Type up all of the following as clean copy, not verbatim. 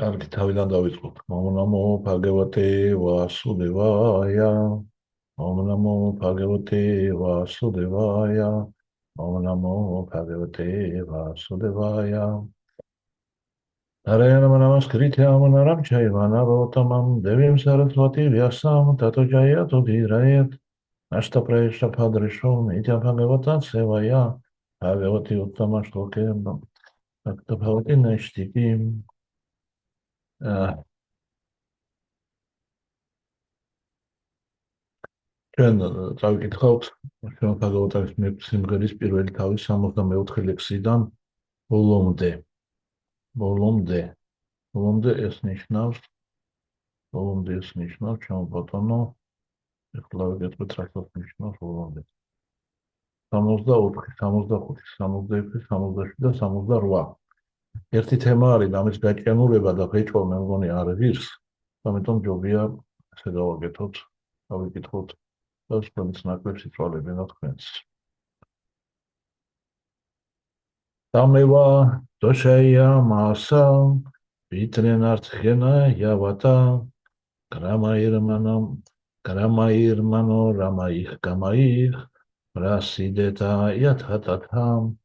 კარგი, თავიდან დავიწყოთ. Ом ნამო භაგევატე ვასუდევაია. ом ნამო භაგევატე ვასუდევაია. ом ნამო භაგევატე ვასუდევაია. ნარაიანამ ნამასკრიტე ამონარამ ჩაივანაროტამამ დევიმ სარასვატი ვიასამ დატო ჯაია თოდირაიეთ. ნაშტა პრეშტა ფადრიშო მიტა භაგევატა სევაია. භაგევატი უთამა შლოკე დატო භაგევატი ნეშტიკი. ჩვენ წავიკითხავთ ჩვენ ფაგავატარის სიმღერის პირველი თავის 64 ლექსიდან ბოლომდე. ბოლომდე ეს ნიშნავს ჩვენ ბატონო ეხლა ვიგეთ რა ნიშნავს ბოლომდე. 64, 65, 66, 67 და 68. ერთი თემა არის ამის გაჭიანურება და ბეჭვა მე მგონი არ ღირს. ამიტომ ჯობია ესე გავაკეთოთ, გავიკითხოთ. Das kommt nach dem Zitrone noch ganz. Tameva doshaya masa vitrenartgena yavata gramairmano ramaich gamaich rasideta yatatatam.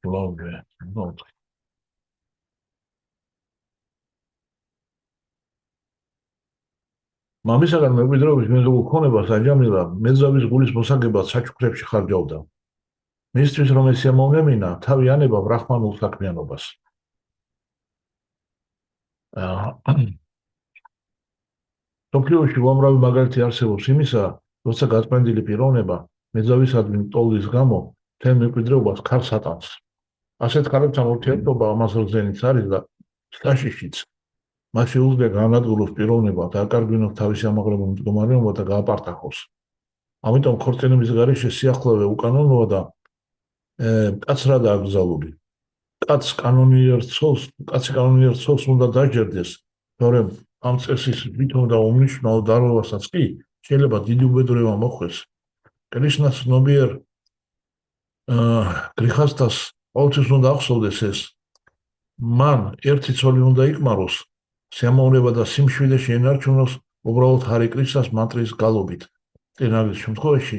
Globe. მამისაგან მემკვიდრეობის მიღებულ ქონებას აჯამილა მეძავის გულის მოსაგებად საჩუქრებში ხარჯავდა. მისთვის რომ ეს შემოვლენა თავი ანება ბრაჰმანულ საქმიანობას. სოფლიოში უამრავი მაგალითი არსებობს იმისა, როცა გაწმენდილი პიროვნება მეძავისადმი ტოლის გამო თემ მემკვიდრეობას ქარს ატანს. ასეთ ქალებთან ურთიერთობა ამას რძენიც არის და სტაშიშიც. მას შეუძლია განადგუროს პიროვნება და აკარგვინოს თავისი ამაღლებული მდგომარეობა და გააპარტახოს. ამიტომ ქორწინების გარეშე სიახლოვე უკანონოა და კაცრადაა აკრძალული. კაცი კანონიერ ცოლს უნდა დაჯერდეს, თორემ ამ წესის ვითომ და უმნიშვნელო დარღვევასაც კი შეიძლება დიდი უბედურება მოხვდეს. კრიშნას ცნობიერ გრიხასთას ყოველთვის უნდა ახსოვდეს ეს. მან ერთი ცოლი უნდა იკმაროს, სიამოვნება და სიმშვიდე შეენარჩუნოს უბრალოდ ჰარი კრიშნას მანტრის გალობით. წინაგლის შემთხვევაში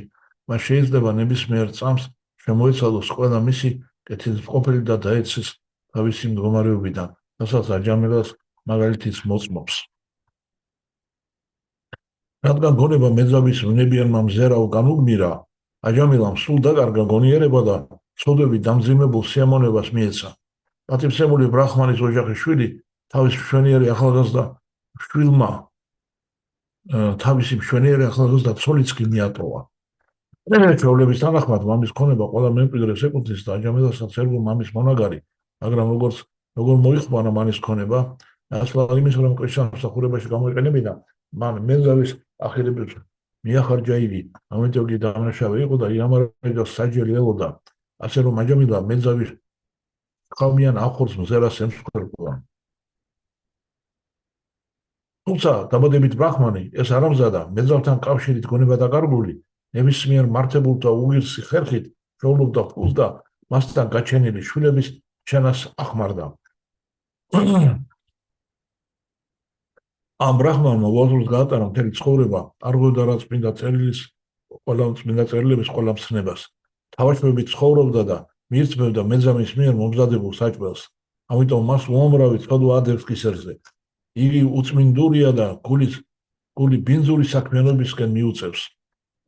მას შეიძლება ნებისმიერ წამს შემოეცადოს ყველა მისი კეთილმწყობელი და დაეცეს თავისი მდგომარეობიდან, რასაც აჯამილას მაგალითიც მოწმობს. რადგან გონება მეძავის ვნებიანმა მზერავ განუგმირა, აჯამილამ სულ დაკარგა გონიერება და ცოდვები დამძიმებულ სიამოვნებას მიეცა. პატივცემული ბრაჰმანის ოჯახის შვილი თავის მშვენიერი ახალგაზრდა შვილმა თავისი მშვენიერი ახალგაზრდა ცოლიც კი მიატოვა. ჩვეულების თანახმად მამის ქონება ყველა მემკვიდრეს ეკუთვნის და აჯამილასაც ერგო მამის მონაგარი, მაგრამ როგორ მოიხმარა მანის ქონება, ასლა იმის რომ კრიშნას მსახურებაში გამოიყენებინა, მან მეძავის ახირებებს მიახარჯა იგი, ამიტომ კი დამნაშავე იყო და იამარჯას საჯელი ელოდა, ასე რომ აჯამილა მეძავის ხალმიან ახორს მზერას ემსხვერპლა. თუმცა დაბადებით ბრაჰმანი ეს არ ამზადა მეძავთან კავშირით გონება დაკარგული, ნებისმიერ მართებულ და უღირსი ხერხით შეუძლობდა ფულს და მასთან გაჩენილი შვილების შენას ახმარდა. ამ ბრაჰმანმა უაზროდ გაატარა მთელი ცხოვრება, არ გვევდა რაც წმინდა წერილების ყველა მცნებას. თავშევებით ცხოვრობდა და მიირთმევდა მეძამის მიერ მომზადებულ საჭმელს. ამიტომ მას უამრავი ცოდვა ადევს კისერზე. იგი უწმინდურია და გული ბინძური საქმიანობისკენ მიუწევს.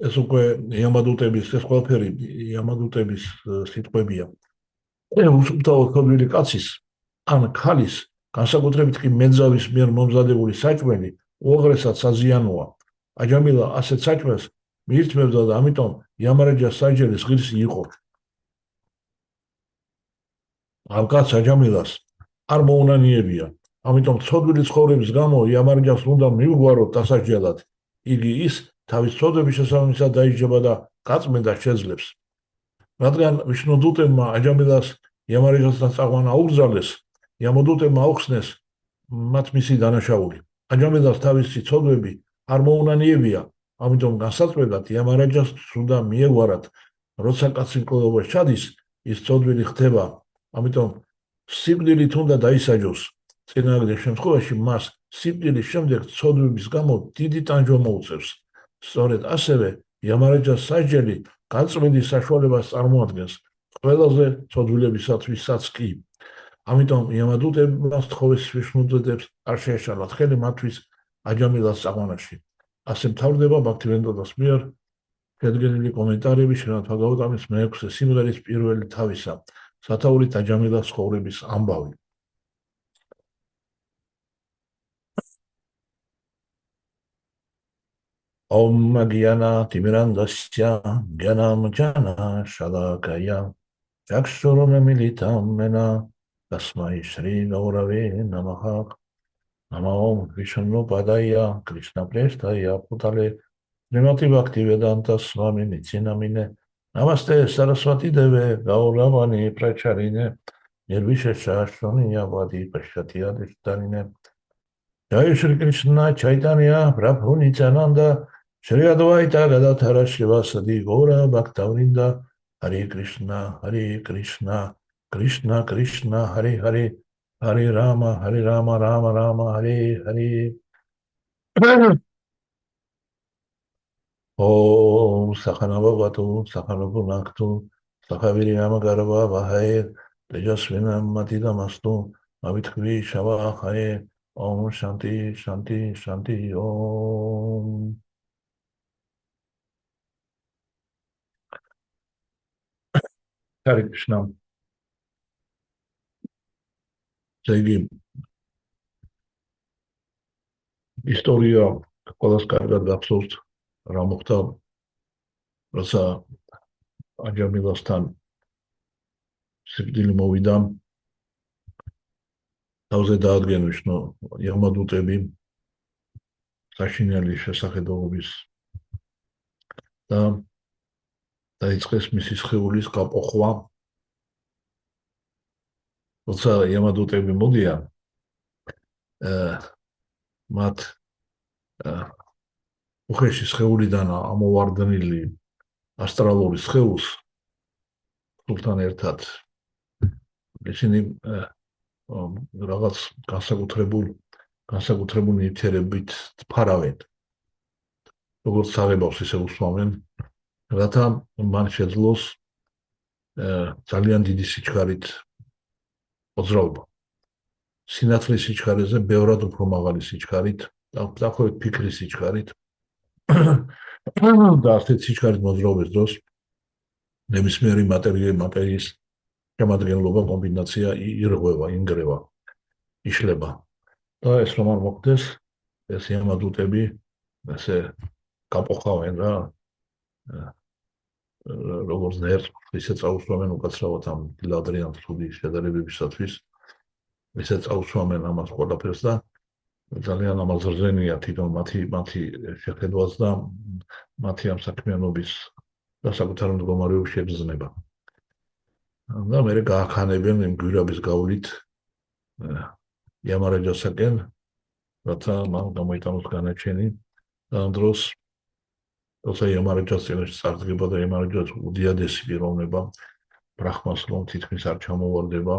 ეს უკვე იამადუტების ეს ყველაფერი იამადუტების სიტყვებია. უსუფთავო ცოდვილი კაცის ან ქალის განსაკუთრებით კი მეძავის მიერ მომზადებული საჭმელი უაღრესად საზიანოა. აჯამილა ასეთ საჭმელს მიირთმევდა და ამიტომ იამარჯას საჯელის ღირსი იყო. ამ კაცს აჯამილას არ მოუნანიებია. ამიტომ ცოდვილი ცხოვრების გამო იამარჯას უნდა მიუგვაროთ დასაჯელად. იგი ის თავის ცოდვების შესაბამისად დაიჯება და გაწმენდა შეძლებს. რადგან ვიშნუდუტებმა აჯამილას იამარჯასთან წაყვანა აუგზავნეს, იამოდუტებმა აუხსნეს მათ მისი დანაშაული. აჯამილას თავისი ცოდვები არ მოუნანიებია, ამიტომ განსაცვენად იამარჯას უნდა მიეგვარათ როცა კაცი მკვლელობაში ჩადის, ის ცოდვილი ხდება, ამიტომ სიკვდილით უნდა დაისაჯოს. წინააღმდეგ შემთხვევაში მას სიკვდილის შემდეგ ცოდვების გამო დიდი ტანჯვა მოუწევს. სწორედ ასევე იამარაჯას სასჯელი გაწმენდის საშუალებას წარმოადგენს ყველაზე ცოდვილებისათვისაც კი. ამიტომ იამადუტებმა სთხოვეს ვიშნუდებს არ შეეშალათ ხელი მათთვის აჯამილას წაყვანაში. ასე მთავრდება ბაქთივენდროდას მიერ შედგენილი კომენტარები შრიმად ბჰაგავატამის მეექვსე სიმღერის პირველი თავისა, სათაურით აჯამილას ცხოვრების ამბავი. ომ გიანა ტიმირანდასია გიანამ ჯანა შალაკაია ჩაქშორომე მილიტამ მენა დასმაი შრი გაურავე ნამაჰა ნამაომ ვიშნუ პადაია კრიშნა პრესტაია პუტალე Srimati Bhaktivedanta Swami Nityanamine Namaste Saraswati Deve Gauravani Pracharine Nirvishesha Shoniya Vadi Pashatya Dishtanine Jai Shri Krishna Chaitanya Prabhu Nityananda Shri Advaita Gadadhara Shivasadi Gaura Bhaktavrinda Hare Krishna Krishna Krishna Hare Hare Hare Rama Rama Rama Hare Hare Om Sakhanavavatu, Sakhanavunaktu, Sakhaviriyama Garava Vahair, Tejasvinam Matidamastu, Avitkvi Shavahaye, Om Shanti, Shanti, Shanti, Om. Hare Krishna. Segi Historia, ყველას კარგად გახსოვთ რა მოხდა როცა აჯამილასთან სიკვდილი მოვიდა თავზე დაადგენვიშნო იამადუტები საშინელი შესახედაობის და დაიწყეს მისი სხეულის გაპოხვა როცა იამადუტები მოდიან მათ უხეში სხეულიდან ამოვარდნილი ასტრალური სხეულს სულთან ერთად ისინი რაღაც განსაკუთრებული ნივთიერებით ფარავენ როგორც საღებავს ისე უსვამენ რათა მან შეძლოს ძალიან დიდი სიჩქარით მოძრაობა სინათლის სიჩქარეზე ბევრად უფრო მაღალი სიჩქარით დაახლოებით ფიქრის სიჩქარით და ასეთ სიჩქარით მოძრაობის დროს ნებისმიერი მატერიის შემადგენლობა კომბინაცია ირღვევა, ინგრევა, იშლება და ეს რომ არ მოხდეს ეს იამადუტები ესე გაპოხავენ რა როგორც ნერწყვს ისე წაუსვამენ უკაცრავად ამ დილადრიან ცუდი შედარებებისათვის ისე წაუსვამენ ამას ყველაფერს და ძალიან ამაზრზენია თვითონ მათი შეხედვაც და მათი ამ საქმიანობის დასაკუთარ მდგომარეობის შეგრძნება. და მერე გაახანებენ იმ გვირაბის გავლით იამარაჯასაკენ, რათა მან გამოიტანოს განაჩენი და ამ დროს როცა იამარაჯას წინაშე წარდგება და იამარაჯას უდიადესი პიროვნება ბრაჰმას რომ თითქმის არ ჩამოვარდება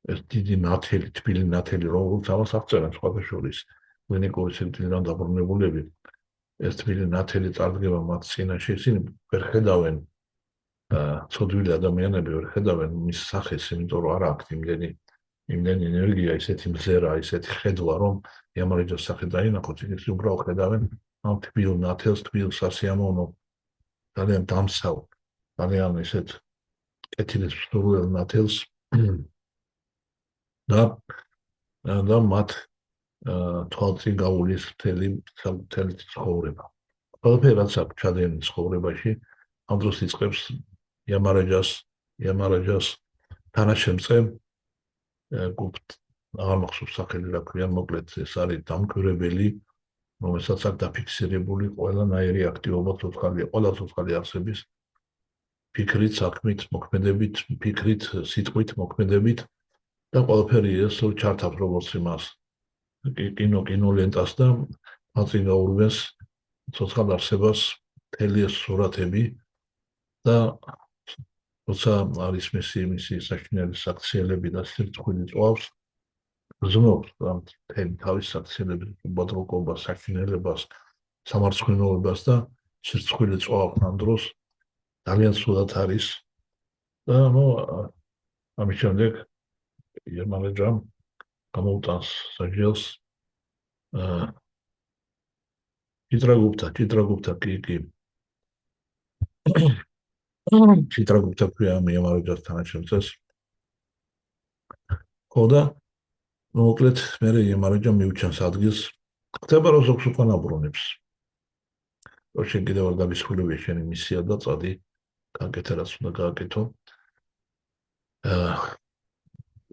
ეს დიდი ნათელი, თბილი ნათელი, როგორც ამას აღწერენ სხვათა შორის კლინიკური სიკვდილიდან დაბრუნებულები, ეს თბილი ნათელი წარდგება მათ წინაშე, ისინი ვერ ხედავენ ცოდვილი ადამიანები ვერ ხედავენ მის სახეს, იმიტომ რომ არ აქვს იმდენი ენერგია, ისეთი მზერა, ისეთი ხედვა, რომ იამარაჯას სახე დაინახოთ, ისინი უბრალოდ ხედავენ ამ თბილ ნათელს, თბილ სასიამოვნო, ძალიან დამცავ, ძალიან ისეთ კეთილს მსურველ ნათელს და მათ თვალწინ გაუვლის მთელი ცხოვრება. ყველაფერი რაც აქვს ჩადენილი ცხოვრებაში, ამ დროს იწყებს იამარაჯას თანაშემწე გუფტ აღარ მახსოვს სახელი რა ქვია, მოკლედ ეს არის დამკვირვებელი, რომელსაც აქვს დაფიქსირებული ყველანაირი აქტივობა ყველა ცოცხალი არსების ფიქრით, საქმით, მოქმედებით, ფიქრით, სიტყვით, მოქმედებით და ყველაფერი ეს ჩართავს როგორც იმას კინოლენტას და მაწინ გაურვეს ცოცხალ არსებას მთელი ეს სურათები და როცა არის მისი საშინელი საქციელები და სირცხვილი წვავს, გრძნობს მთელი თავის საქციელების უბადლოკობას, საშინელებას, სამარცხვინოებას და სირცხვილი წვავს ამ დროს ძალიან სულად არის და ამის შემდეგ იერმანეჯამ გამოუტანს საჯელს ჭიტრაგუფთა კი ჭიტრაგუფთა ქვია მიემარჯვეს თანაჩემწეს ხო და მოკლედ მე იერმანეჯამ მიუჩენს ადგილს ხდება რომ ზოგს უკან აბრუნებს რომ შენ კიდევ არ დაგისრულებია შენი მისია და წადი გააკეთე რაც უნდა გააკეთო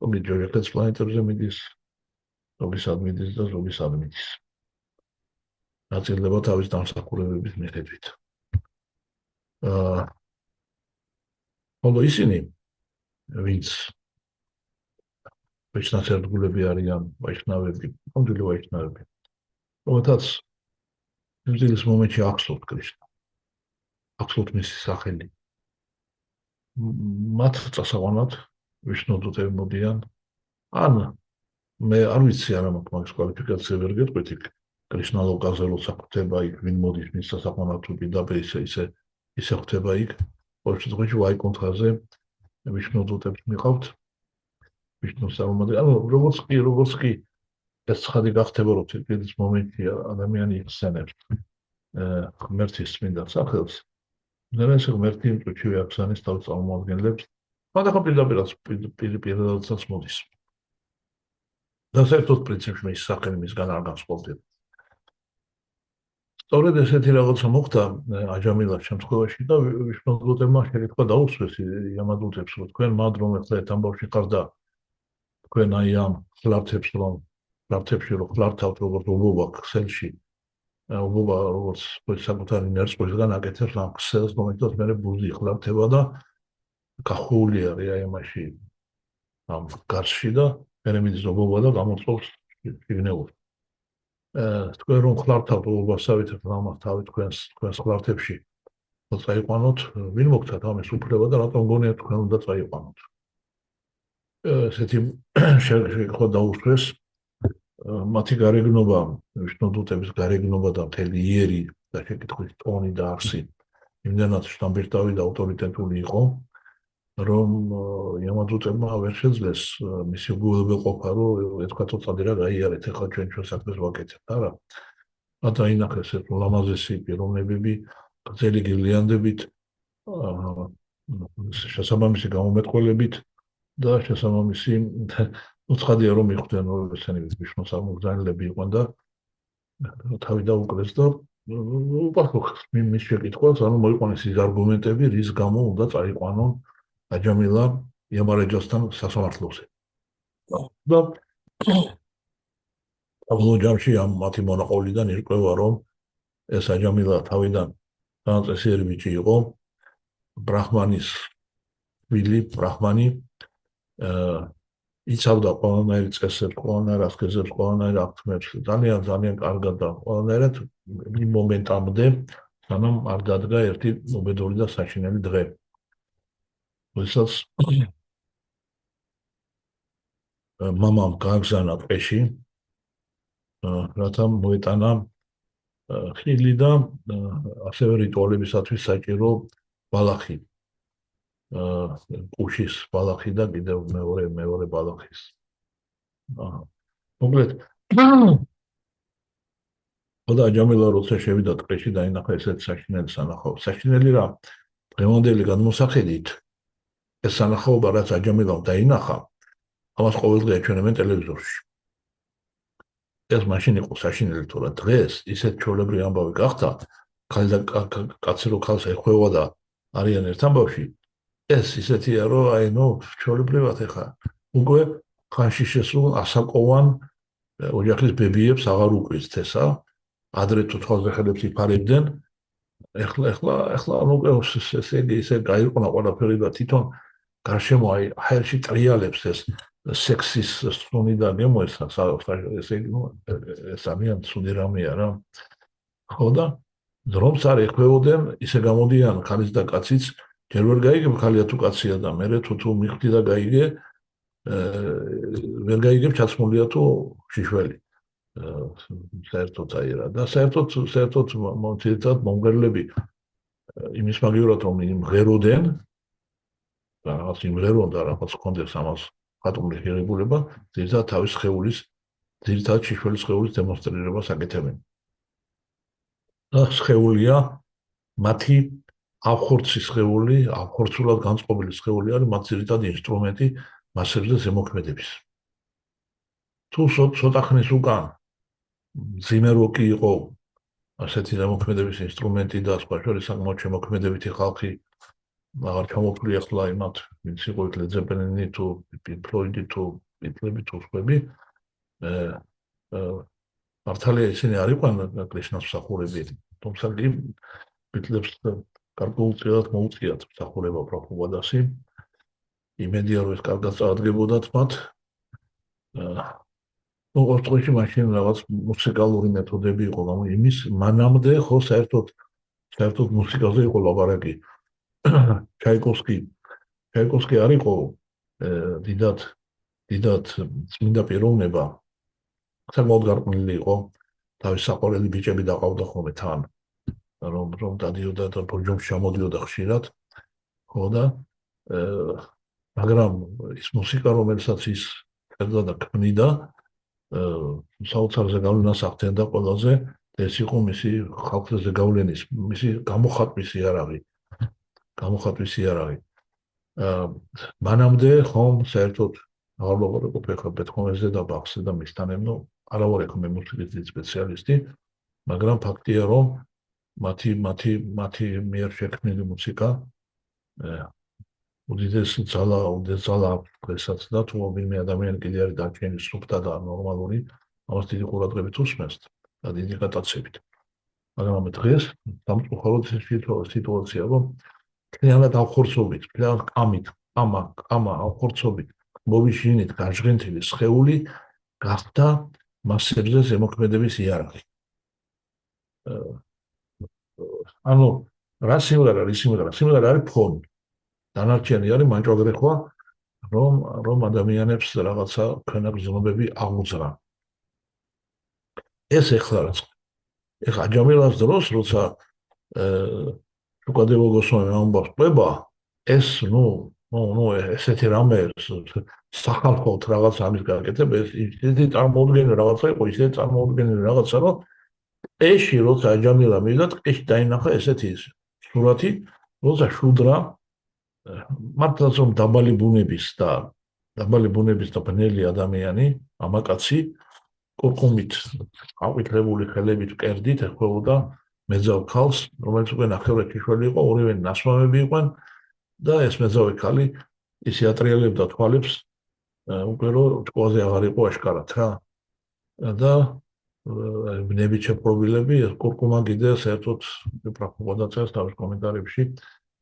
ორი ჯოჯოქაც პლანეტებზე მიდის ზოგი სადმიდის და ზოგი სადმიდის ნაწილდება თავის დამსახურებების მიხედვით ხოლო ისინი ვინც ვაიშნავები არიან ვაიშნავები კონდილი ვაიშნავები რომელთაც მძილის მომენტში ახსოვთ კრიშნა ახსოვთ მისი სახელი მათ წასაყვანად ვიშნოდუთები მოდიან ან მე არ ვიცი არა მაქვს მაგის კვალიფიკაცია ვერ გეტყვით იქ კრიშნა ლოკაზე როცა ხდება იქ ვინ მოდის მის სასაყვანად თუ პირდაპირ ისე ხდება იქ ყოველ შემთხვევაში ვაიკონთხაზე ვიშნოდუთებს მიყავთ ვიშნოს სამომადე ანუ როგორც კი ეს ცხადი გახდება რომ თითქმის მომენტი ადამიანი იხსენებს ღმერთის წმინდა სახელს ნერეს ღმერთი წუჩივე აფსანის თავს წარმოადგენლებს მაგრამ პირდაპირაც მოდის და საერთოდ პრინციპში მის სახელი მისგან არ განსხვავდება სწორედ ესეთი რაღაცა მოხდა აჯამილას შემთხვევაში და ვიშნოდუთებმა შეკითხვა დაუსვეს იამადუთებს რომ თქვენ მად რომ ახლა ერთ ამბავში ხარ და თქვენ აი ამ ხლართებში რომ ხლართავთ როგორც ობობა ქსელში ობობა როგორც საკუთარი ნერწყვისგან აკეთებს ამ ქსელს მომენტად მე ბუზი ხლართება და გახული არის აი ამაში ამ გარსში და მე მიდის ობობა და გამოწვევს შიგნეულს თქვენ რომ ხლართავთ ობობასავით ამას თავი თქვენს ხლართებში წაიყვანოთ ვინ მოგცათ ამის უფლება და რატომ გონიათ თქვენ უნდა წაიყვანოთ ესეთი შეგეხო დაუსვეს მათი გარეგნობა ვიშნოდუთების გარეგნობა და მთელი იერი და შეკითხვის ტონი და არსი იმდენად შთამბეჭდავი და ავტორიტეტული იყო რომ იამადუთებმა ვერ შეძლეს მისი უგულებელყოფა რომ ეთქვათო წადი რა გაიარეთ ახლა ჩვენ საქმეს ვაკეთებთ არა დაინახეს ეს ულამაზესი პიროვნებები გრძელი გირლანდებით შესაბამისი გამომეტყველებით და შესაბამისი უცხადია რომ მიხვდნენ რომ ესენი ვიშნოს აღმოგზავნილები იყვნენ და თავი დაუკლეს და უპასუხეს მის შეკითხვას ანუ მოიყვანეს ის არგუმენტები რის გამო უნდა წაიყვანონ აჯამილა იამარეჯოსთან სასამართლოზე და საბოლოო ჯამში ამ მათი მონაყოლიდან ირკვევა რომ ეს აჯამილა თავიდან განაწესიერი ბიჭი იყო ბრაჰმანის ვილი ბრაჰმანი იცავდა ყველანაირ წესებს, ყველანაირ ასკეზებს, ყველანაირ აქტმებს, ძალიან კარგად და ყველანაირად იმ მომენტამდე, სანამ არ დადგა ერთი უბედური და საშინელი დღე. როდესაც მამამ გააგზავნა ტყეში, რათა მოეტანა ხილი და ასევე რიტუალებისათვის საჭირო ბალახი. კუშის ბალახი და კიდევ მეორე ბალახის. მოკლედ ხოდა აჯამილა როცა შევიდა ტყეში დაინახა ესეთ საშინელი სანახაობა. საშინელი რა დღევანდელი გადმოსახედით ეს სანახაობა რაც აჯამილამ დაინახა ამას ყოველდღე ეჩვენებენ ტელევიზორში. ეს მაშინ იყო საშინელი თორე დღეს ისეთ ჩვეულებრივი ამბავი გახდა ქალი და კაცი რო ქალს ეხვევა და არიან ერთ ამბავში ეს ისეთია რომ აი ჩვეულებრივად ეხა უკვე ხანში შესულ ასაკოვან ოჯახის ბებიებს აღარ უკვის თესა ადრე თუ თვალზე ხელებს იფარებდნენ ეხლა უკვე ესე გაიყონა ყველაფერი და თვითონ გარშემო აი ჰაერში ტრიალებს ეს სექსის სუნი და გემოესა ესე სამიან სუნი რამეა რა ხო და რომს არ ეხვეოდნენ ისე გამოდიან ქალის და კაციც ჯერ ვერ გაიგებ ხალია თუ კაცია და მე თუ მიხდი და გაიგე ვერ გაიგებ ჩაცმულია თუ შიშველი საერთოდ აი რა და საერთოდ მომცირთად მომღერლები იმის მაგივრად რომ იმღეროდნენ და რაღაც იმღერონ და რაღაც კონდეს ამას ხატული ღირებულება ძირითადად თავის სხეულის ძირითადად შიშველის სხეულის დემონსტრირებას აკეთებენ და სხეულია მათი ავხორცის სხეული ავხორცულად განწყობილი სხეული არის მათ ძირითადად ინსტრუმენტი მასებზე ზემოქმედების თუ ცოტა ხნის უკან ზიმეროკი იყო ასეთი ზემოქმედების ინსტრუმენტი და სხვა შორის საკმაოდ შემოქმედებითი ხალხი აღარ ჩამოთვლი ახლა იმათ ვინც იყო ლედ ზეპელინი თუ ფლოიდი თუ ბიტლები თუ სხვები მართალია ისინი არ იყვნენ კრიშნას მსახურები თუმცა ბიტლებს გარკვეულწილად მოუწიათ მსახურება პროფუბადასი იმედია რომ ეს კარგად წარადგებოდათ მათ ოღონდ მაშინ რაღაც მუსიკალური მეთოდები იყო იმის მანამდე ხო საერთოდ მუსიკაზე იყო ლაპარაკი ჩაიკოვსკი არ იყო დიდად წმინდა პიროვნება საკმაოდ გარყვნილი იყო თავის საყვარელი ბიჭები დაყავდა ხოლმე თან რომ დადიოდა და ბოჯომში ჩამოდიოდა ხშირად ხო და მაგრამ ის მუსიკა რომელსაც ის წერდა და ქმნიდა საოცარ ზეგავლენას ახდენდა ყველაზე ეს იყო მისი ხალხზე ზეგავლენის მისი გამოხატვის იარაღი მანამდე ხომ საერთოდ აღარ ვიყო ფეხა ბეთჰოვენზე და ბახზე და მისთანემ არა ვარ ეხლა მე მუსიკის სპეციალისტი მაგრამ ფაქტია რომ მათი მიერ შექმნილი მუსიკა უდიდეს ძალა დღესაც და თუ ვინმე ადამიანი კიდე არის დარჩენილი სუფთა და ნორმალური ამას დიდი ყურადღებით უსმენს და დიდი გატაცებით მაგრამ დღეს დამწუხაროდ სიტუაცია რომ მთლიანად ავხორცობით მთლიანად კამა ავხორცობით მოვიშინით გაჟღენთილი სხეული გახდა მასებზე ზემოქმედების იარაღი ანუ რა სიმღერა არის ფონი დანარჩენი არის მანჭვაგრეხვა რომ ადამიანებს რაღაცა ქვენაგრძნობები აღუძრან ეს ეხლა აჯამილას დროს როცა უკადევო გოსვამი ამბავს ყובה ეს ესეთი რამე სახალხოდ რაღაც ამის გაკეთება ისეთი წარმოუდგენელი რაღაცა იყო ისეთი წარმოუდგენელი რაღაცა რომ ტყეში როცა აჯამილა მივიდა ტყეში დაინახა ესეთი სურათი როცა შუდრა მართლაც რომ დაბალი ბუნების და ბნელი ადამიანი ამაკაცი კურკუმით აყვითრებული ხელებით კერდით ეხებოდა მეძავ ქალს რომელიც უკვე ნახევრად შიშველი იყო ორივე ნასვამები იყვნენ და ეს მეძავი ქალი ისე ატრიალებდა თვალებს უკვე რომ ჭკუაზე აღარ იყო აშკარად რა და ბნებით შეპყრობილები ეს კურკუმა კიდე საერთოდ პროფუბადაცას თავის კომენტარებში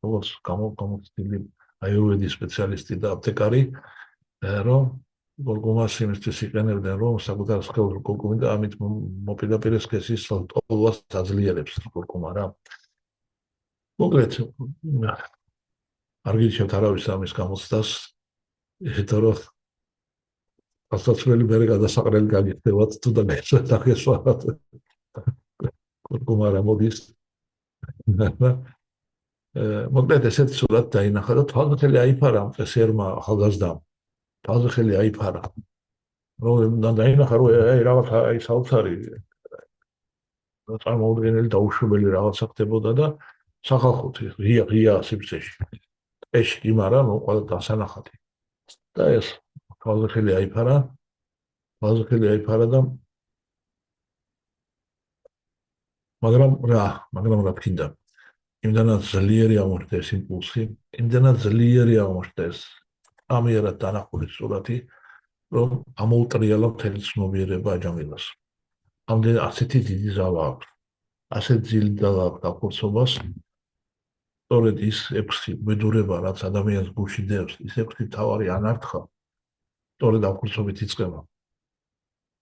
როგორც გამოცდილი აიურვედის სპეციალისტი და აპტეკარი რომ კურკუმას იმისთვის იყენებდნენ რომ საკუთარ სხეულს კურკუმი და ამით მოპირდაპირე სქესის ტოლობას აძლიერებს კურკუმა რა მოკლედ არ გიჩვენთ არავის ამის გამოცდას იმიტომ რომ ასაცვლელი მერე გადასაყრელი გაგიხდებათ თუ და გასვათ კურკუმა რა მოდის მოკლედ ესეთი სურათი დაინახა და თვალზე ხელი აიფარა ამ წესერმა ახალგაზრდამ თვალზე ხელი აიფარა რომ დაინახა რომ რაღაცა აი საოცარი წარმოუდგენელი დაუშვებელი რაღაცა ხდებოდა და სახალხოდ ღია სივრცეში ტყეში იმარა ყველა დასანახადი და ეს თვალზე ხელი აიფარა და მაგრამ რა თქინდა იმდანაც ძლიერი აღმოჩნდა ეს იმპულსი იმდანაც ძლიერი აღმოჩნდა ეს ამიერად დანახული სურათი რომ ამოუტრიალა მთელი ცნობიერება აჯამილას ამდენ ასეთი დიდი ზავა აქვს ასეთ ძილ დახურცობას სწორედ ის 6 მედურება რაც ადამიანს გულში დევს ის 6 თავარი ანართხა სწორედ დახურცობით იწყება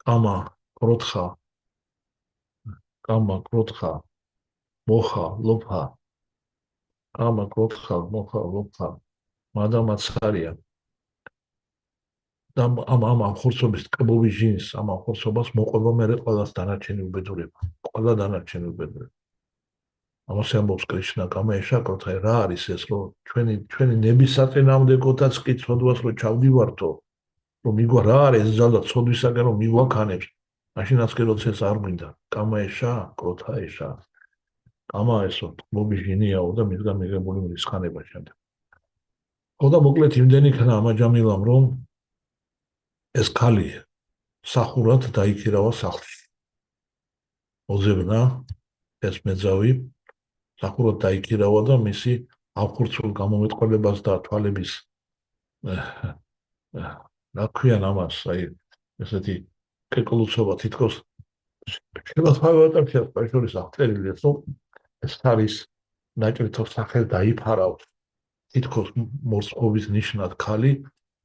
კამა კროთხა მოხა ლოფა ამა მოხალ, მადამაც არიან. და ამ ხორცობის ტკბობის ჟინს, ამ ხორცობას მოყვება მერე ყველას დანარჩენი უბედურება. ყველა დანარჩენი უბედურება. ამას ამბობს კრიშნა გამეშაკოთე რა არის ეს რომ ჩვენი ნების საწინააღმდეგოთაც კი ცოდვას რომ ჩავდივართო რომ მიგვა რა არის ეს ძალა ცოდვისაგან რომ მიგვაქანებს მაშინაც კი როცა ეს არ მინდა გამეშა კოთაეშა გამა ესო ტკბობის ჟინიაო და მისგან მიღებული მრისხანება შემდეგ. ხო და მოკლედ იმდენი ქნა ამაჯამილამ რომ ეს ქალი სახურად დაიქირავა სახლში. ოზებნა ეს მეძავი სახურად დაიქირავა და მისი აღხურცულ გამომეტყველებას და თვალების რა ქვიან ამას, აი ესეთი კეკლუცობა თითქოს შემოთავაზებია სპეციალისტ აღწერილი რომ ეს არის ნაჭრითო სახელ დაიფარავ თითქოს მოსყოვის ნიშნად ქალი,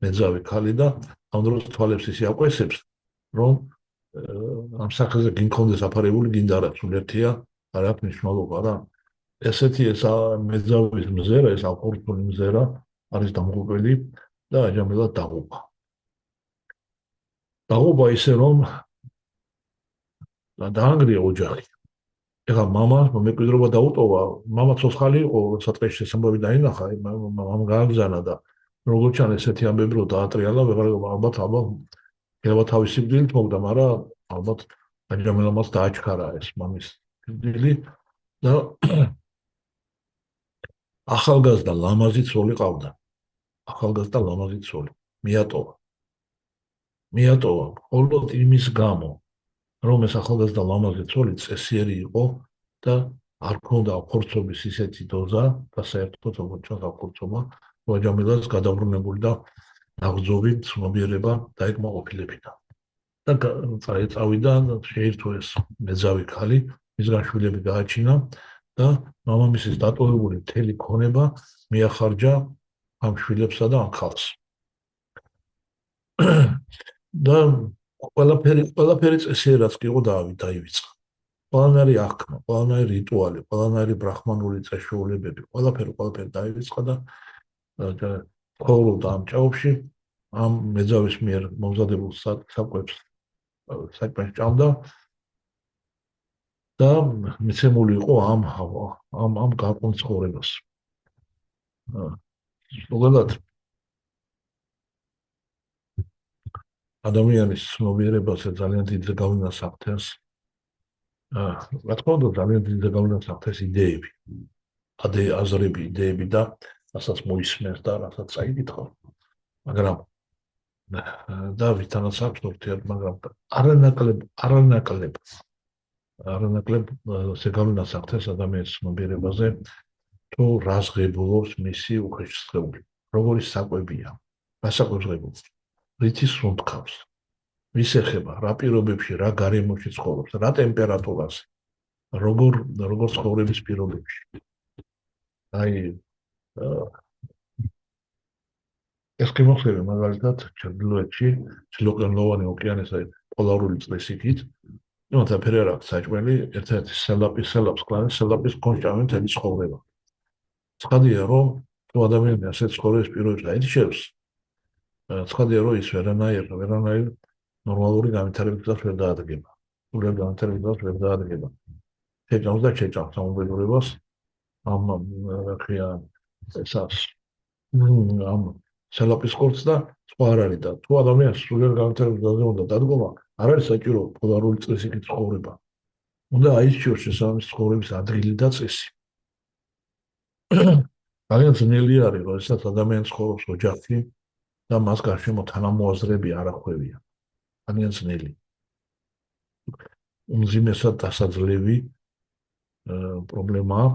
მეძავი ქალი და ამ დროს თვალებს ისე აყვესებს რომ ამ სახელზე გინქონდეს აფარებული გინდა რა სულერთია არ აქვს მნიშვნელობა რა ესეთი ეს მეძავის მზერა ეს აკურთული მზერა არის დამღუპელი და აჯამილად დაღუპა. დაღუპა ისე რომ დაანგრია ოჯახი. ეხლა მამა მემკვიდრეობა დაუტოვა, მამა ცოცხალი იყო, როცა ტყეში შესამბავი დაინახა, მამამ გააგზავნა და როგორც ჩანს ესეთი ამბები რომ დაატრიალა, ალბათ გევა თავისი სიკვდილით მოგდა, მაგრამ ალბათ აჯამილამაც დააჩქარა ეს მამის სიკვდილი და ახალგაზრდა ლამაზი ცოლი ყავდა. ახალგაზრდა ლამაზი ცოლი მიატოვა. მხოლოდ იმის გამო, რომ ეს ახალგაზრდა ლამაზი ცოლი წესიერი იყო და არ ქონდა ხორცობის ისეთი დოზა და საერთოდ როგორც ჩანს ხორცობა მოაჯამილას გადაბრუნებული და აღძობი ცნობიერება დაიკმაყოფილებინა. და წავიდა შეირთო ეს მეძავი ქალი, მისგან შვილები გააჩინა და მამამისის დატოვებული მთელი ქონება მიახარჯა ამ შვილებსა და ამ ქალს. და ყველაფერი წესიერად კი იყო დაივიწყა. ყველანაირი აღქმა, ყველანაირი რიტუალი, ყველანაირი ბრაჰმანული წესშეულებები, ყველაფერი დაივიწყა და ცხოვრობდა ამ ჭაობში, ამ მეძავის მიერ მომზადებულ საკვებს საკვებს ჭამდა და მიცემული იყო ამ გარყვნილ ცხოვრებას. ზოგადად ადამიანის ცნობიერებაზე ძალიან დიდ გავლენას ახდენს. რა თქმა უნდა, ძალიან დიდ გავლენას ახდენს იდეები. აზრები, იდეები და რასაც მოისმენს და რასაც წაიკითხა. მაგრამ და ვითანაც აქვს ურთიერთ, მაგრამ არანაკლებ ზეგავლენას ახდენს ადამიანის ცნობიერებაზე თუ რას ღებულობს მისი უხეშსხეული. როგორი საკვებია, რა საკვებს ღებულობს, რითი სუნთქავს, ვის ეხება, რა პირობებში, რა გარემოში ცხოვრობს, რა ტემპერატურაზე, როგორ ცხოვრების პირობებში. აი ეს კემოხები მაგალითად ჩრდილოეთში, ჩრდილოყელოვანი ოკეანესა პოლარული წრესით, იმათ აფერი არ აქვს საჭმელი, ერთ-ერთი სელაპის კლანი, სელაპის კონჭამი მთელი ცხოვრება. ცხადია, რომ თუ ადამიანი ასე ცხოვრების პირობებში დაიჭერს, ცხადია, რომ ის ვერანაირ ნორმალური განვითარებისას ვერ დაადგება. სულიერ განვითარებისას ვერ დაადგება. შეჭამს სამუბედურებას ამ რა ქვია ესას ამ სელაპის ყურს და სხვა არ არის და თუ ადამიანს სულიერ განვითარებაზე უნდა დადგომა, არ არის საჭირო პოლარული წესით ცხოვრება. უნდა აიჩიოს შესაბამისი ცხოვრების ადგილი და წესი. ძალიან ძნელი არის, როდესაც ადამიანს ცხოვრობს ოჯახი და მას გარშემო თანამოაზრეები არ ახვევია. ძალიან ძნელი. უმძიმესად დასაძლევი პრობლემაა.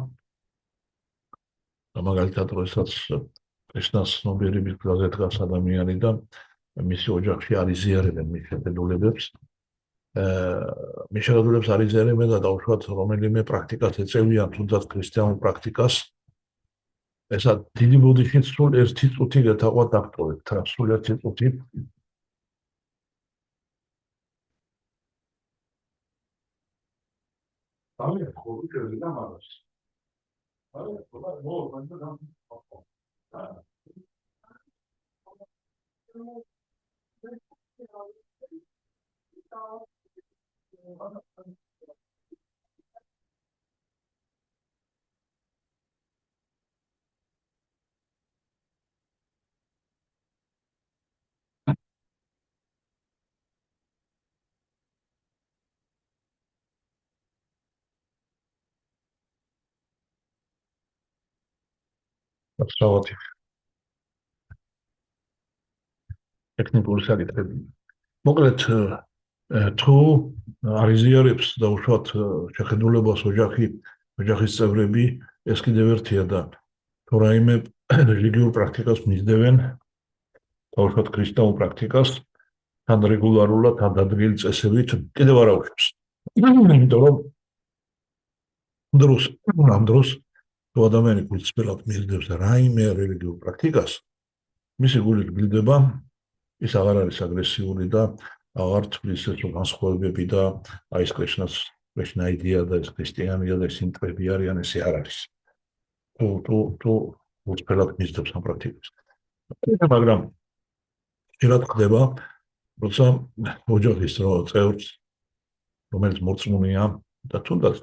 მაგალითად, როდესაც კრიშნას ცნობიერების გზაზე დგას ადამიანი და მისი ოჯახში არ იზიარებენ მის შეხედულებებს. მის შეხედულებს არ იზიარებენ და დაუშვათ რომელიმე პრაქტიკას ეწევიან, თუნდაც ქრისტიანულ პრაქტიკას. ესა დიდი ბუდიში სულ 1 წუთი გეთაყვათ დაგტოვებთ რა, სულ 1 წუთი. სავათი ტექნიკური საკითხები. მოკლედ თუ არ იზიარებს დაუშვათ შეხედულებას ოჯახის წევრები, ეს კიდევ ერთია და თუ რაიმე რელიგიურ პრაქტიკას მისდევენ, დაუშვათ ქრისტიანულ პრაქტიკას, თან რეგულარულად, თან დადგენილი წესებით კიდევ არ აუშვებს. იმიტომ რომ ამ დროს თუ ადამიანი გულწრფელად მისდევს რაიმე რელიგიურ პრაქტიკას, მისი გული გბილდება, ის აღარ არის აგრესიული და აღარ თვლის ეს განსხვავებები და აი ეს კრიშნა იდეა და ეს ქრისტიანია და ეს ინტრები არიან, ესე არ არის. თუ გულწრფელად მისდევს ამ პრაქტიკას. მაგრამ ხშირად ხდება, როცა ოჯახის წევრს, რომელიც მორწმუნეა და თუნდაც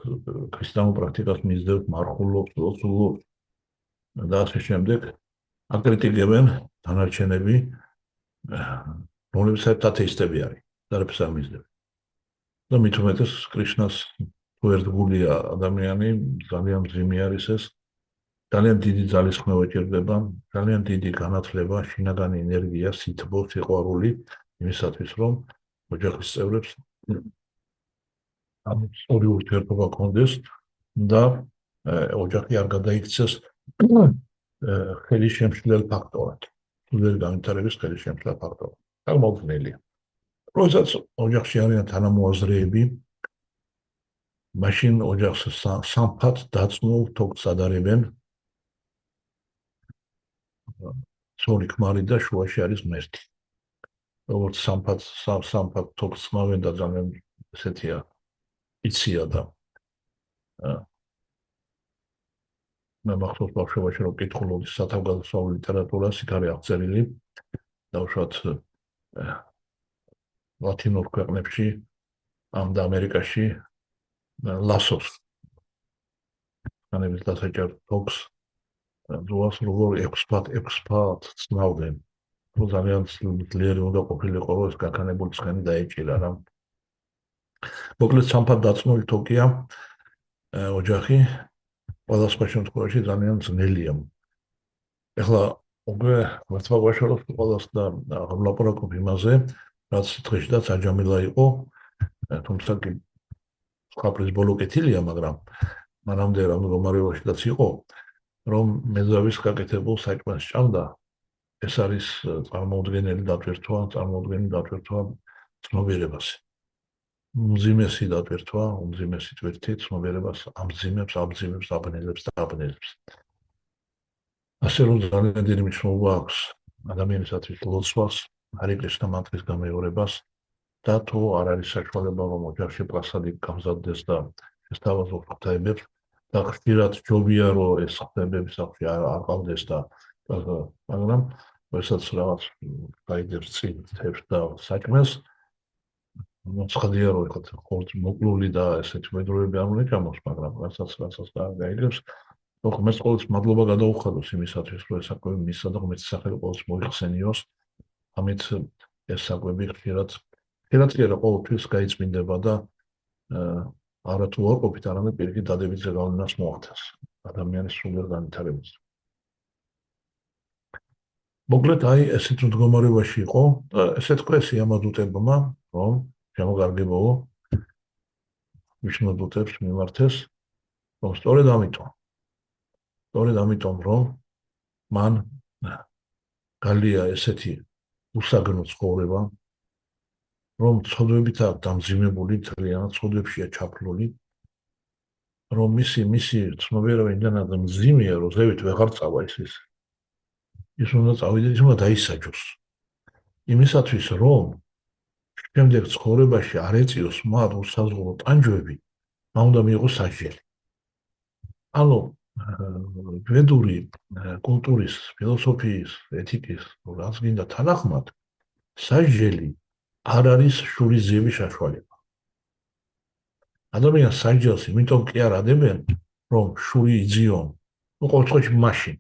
ქრისტიანულ პრაქტიკას მისდევს, მარხულობს, ლოცულობს და ასე შემდეგ, აკრიტიკებენ დანარჩენები, რომლებსაც ათეისტები არის და არაფერს არ მისდევენ. და მით უმეტეს კრიშნას თუ ერთგულია ადამიანი, ძალიან მძიმე არის ეს, ძალიან დიდი ძალისხმევა ჭირდება, ძალიან დიდი განათლება, შინაგანი ენერგია, სითბო, სიყვარული იმისათვის, რომ ოჯახის წევრებს ამ ორი ურთიერთობა კონდეს და ოჯახი არ გადაიქცეს ხელის შემშლელ ფაქტორად. სულიერი განვითარების ხელის შემშლელ ფაქტორად. აღმოჩენილია. როდესაც ოჯახში არიან თანამოაზრეები, მაშინ ოჯახს სამფად დაცმულ თოქს ადარებენ. ცოლი ქმარი და შუაში არის ღმერთი. როგორც სამფად თოქს მავენ და ძალიან ესეთია იცია და მე მახსოვს ბავშვობაში რომ კითხულობდი სათავგადასავლო ლიტერატურას, იქ არის აღწერილი დაუშვათ ლათინურ ქვეყნებში და ამერიკაში ლასოს განების დასაჭერ თოქს ძუას როგორ ექსპათ ცნავდნენ. რომ ძალიან ძლიერი უნდა ყოფილიყო, ეს გაქანებული ცხენი დაეჭირა რა. მოკლედ სამფად დაცმული თოკია ოჯახი ყველა სხვა შემთხვევაში ძალიან ძნელია. ეხლა უკვე მართლა ვაშოროთ ყველას და ვლაპარაკობ იმაზე, რაც დღეშიდაც აჯამილა იყო, თუმცა კი სკაპრის ბოლო კეთილია, მაგრამ მანამდე რა მდგომარეობაშიც იყო, რომ მეზავის გაკეთებულ საჭმელს ჭამდა, ეს არის წარმოუდგენელი დატვირთვა ცნობიერებაზე. უმძიმესი დატვირთვა, უმძიმესი თვირთი ცნობიერებას ამძიმებს, აბნელებს. ასე რომ ძალიან დიდი მნიშვნელობა აქვს ადამიანისათვის ლოცვას, ჰარი კრიშნა მანტრის გამეორებას და თუ არ არის საშუალება, რომ ოჯახში პრასადი გამზადდეს და შესთავაზოს ღვთაებებს და ხშირად ჯობია, რომ ეს ღვთაებების სახში არ ყავდეს და მაგრამ როდესაც რაღაც გაიგებს წინ თებს და საჭმელს მოცხადია რომ ეხლა ხოლმე მოკლული და ესეთი მედროები არ უნდა ჭამოს, მაგრამ რასაც გაიგებს ღმერთს ყოველთვის მადლობა გადაუხადოს იმისათვის, რომ ეს საკვები მისსა და ღმერთის სახელი ყოველთვის მოიხსენიოს. ამით ეს საკვები ხშირად კი არა ყოველთვის გაიწმინდება და არა თუ უარყოფით, არამედ პირიქით დადებითი გავლენას მოახდენს ადამიანის სულიერ განვითარებას. მოკლედ აი ესეთ მდგომარეობაში იყო და ესე თქვა სიამადუტებმა, რომ შემოგარგებო ვიშნოდუტებს მიმართეს, რომ სწორედ ამიტომ რომ მან გალია ესეთი უსაგნო ცხოვრება, რომ ცოდვებით აქვს დამძიმებული, ძალიანად ცოდვებშია ჩაფლული, რომ მისი ცნობიერება იმდანად მძიმეა, რომ ზევით ვეღარ წავა ის უნდა წავიდეს, ის უნდა დაისაჯოს. იმისათვის, რომ შემდეგ ცხოვრებაში არ ეწიოს მათ უსაზღვრო ტანჯვები, მან უნდა მიიღოს სასჯელი. ანუ ვედური კულტურის, ფილოსოფიის, ეთიკის, რაც გინდა თანახმად, სასჯელი არ არის შურიზიების საშუალება. ადამიანს სასჯელს იმიტომ კი არ ადებენ, რომ შური იძიონ. ну, ყოველ შემთხვევაში მაშინ.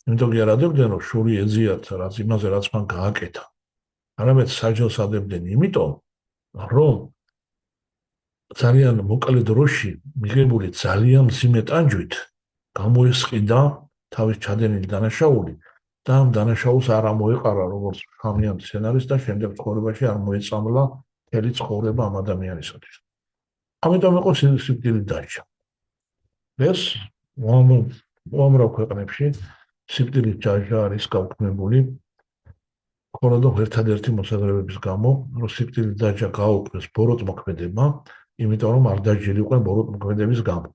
იმიტომ კი არ ადებდნენ, რომ შური ეძიათ რაც იმაზე, რაც მან გააკეთა. არამედ სასჯელს ადებდნენ იმიტომ, რომ ძალიან მოკლე დროში მიღებული ძალიან მძიმე ტანჯვით გამოესყიდა თავის ჩადენილი დანაშაული და ამ დანაშაულს არ ამოეყარა როგორც შხამიან სცენარისტს და შემდეგ ცხოვრებაში არ მოეწამლა მთელი ცხოვრება ამ ადამიანისათვის. ამიტომ იყო სიკვდილით დასჯა. ეს უამრავ ქვეყნებში სიკვდილით დასჯა არის გაუქმებული მხოლოდ ერთადერთი მოსაზრებების გამო, რომ სიკვდილით დასჯა გააუქმეს ბოროტმოქმედებმა, იმიტომ რომ არ დასჯილიყვნენ ბოროტმოქმედების გამო.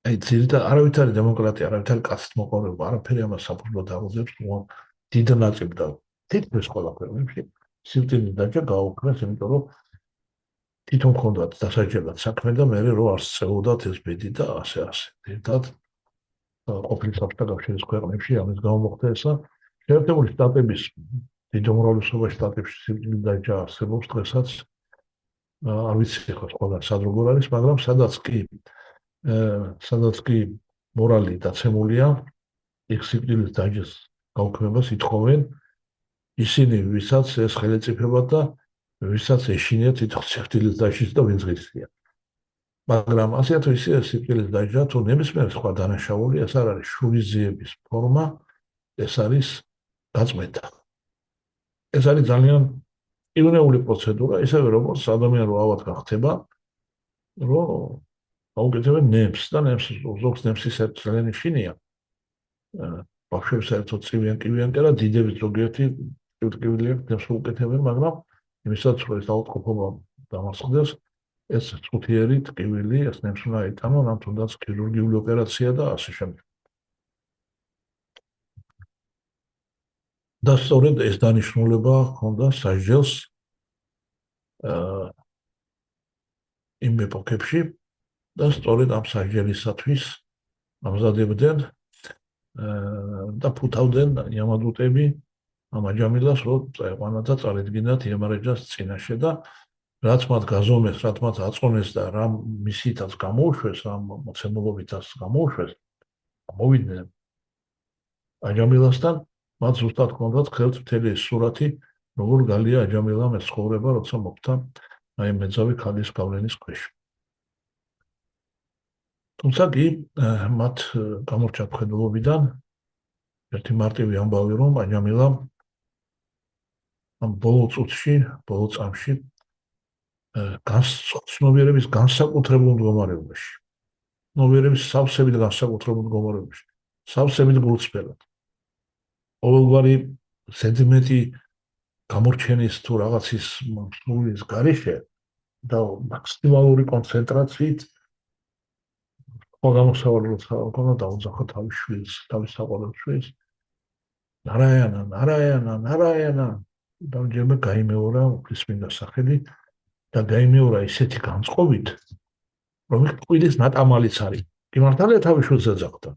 აი, ძირითადად არავით არის დემოკრატია, არავით არის კაცთმოყვარეობა, არაფერი ამას საფუძვლად აღუდგებს, დიდ ნაწილს და თითქმის ყველა ქვეყნებში სიკვდილით დასჯა გააუქმეს, იმიტომ რომ თვითონ ჰქონდათ დასაჯელად საქმე და მე რო არ სწეულდათ ეს ბედი და ასე. ერთად ყოფილი საბჭოთა კავშირის ქვეყნებში ამის გამო მოხდა ესა. შეერთებული შტატების დიდ უმრავლესობაში შტატებში სიკვდილით დასჯა არსებობს დღესაც. არ ვიცი ხო ყველა სად როგორ არის, მაგრამ სადაც კი მორალი დაცემულია, იქ სიკვდილით დასჯის გაუქმებას ითხოვენ ისინი, ვისაც ეს ხელისუფლება და ვისაც ეშინიათ სიკვდილით დასჯის და ვინც ღირსია. მაგრამ ასე თუ ისე სიკვდილით დასჯა თუ ნებისმიერ სხვა დანაშაული, ეს არ არის შურიზიების ფორმა, ეს არის გაწმენდა. ეს არის ძალიან იუნეული პროცედურა, ისევე როგორც ადამიანი რო ავად გახდება, რომ აუკეთებენ ნემს და ზოგს ნემსის ძალიან შინია. ბავშვებს საერთოდ წივიან კივიან და დიდებს ზოგიერთი ტკივილია ნემს უკეთებენ, მაგრამ იმისაც რომ ეს აუტყოფობა დამარცხდეს, ეს წუთიერი ტკივილი ეს ნემს უნდა ეტანონ, ამ თუნდაც ქირურგიული ოპერაცია და ასე შემდეგ. და სწორედ ეს დანიშნულება ჰქონდა სასჯელს იმ ეპოქებში და სწორედ ამ სასჯელისათვის ამზადებდნენ და ფუთავდნენ იამადუტები ამ აჯამილას, რომ წაეყვანა და წარედგინათ იემარეჯას წინაშე და რაც მათ გაზომეს, რაც მათ აწონეს და რა მისითაც გამოუშვეს, რა მოცემულობითაც გამოუშვეს, მოვიდნენ აჯამილასთან, მათ ზუსტად ჰქონდათ ხელთ მთელი ეს სურათი, როგორ გალია აჯამილამ ეს ცხოვრება, როცა მოხდა აი მეძავი ქალის გავლენის ქვეშ. თუმცა კი მათ გამორჩა მხედველობიდან ერთი მარტივი ამბავი, რომ აჯამილამ ამ ბოლო წუთში, ბოლო წამში ცნობიერების განსაკუთრებულ მდგომარეობაში, ცნობიერების სავსებით განსაკუთრებულ მდგომარეობაში, სავსებით გულწრფელად. ყოველგვარი სენტიმეტრი გამორჩენის თუ რაღაცის სულის გარეშე და მაქსიმალური კონცენტრაციით გამოსავალ როცა დაუძახა თავის შვილს, თავის საყვარელ შვილს. ნარაიანა და ჯერმე გაიმეორა უფლისმინდა სახელი და გაიმეორა ისეთი განწყობით, რომ იქ ტყუილის ნატამალიც არის. იმართალია თავის შვილს ეძახდა.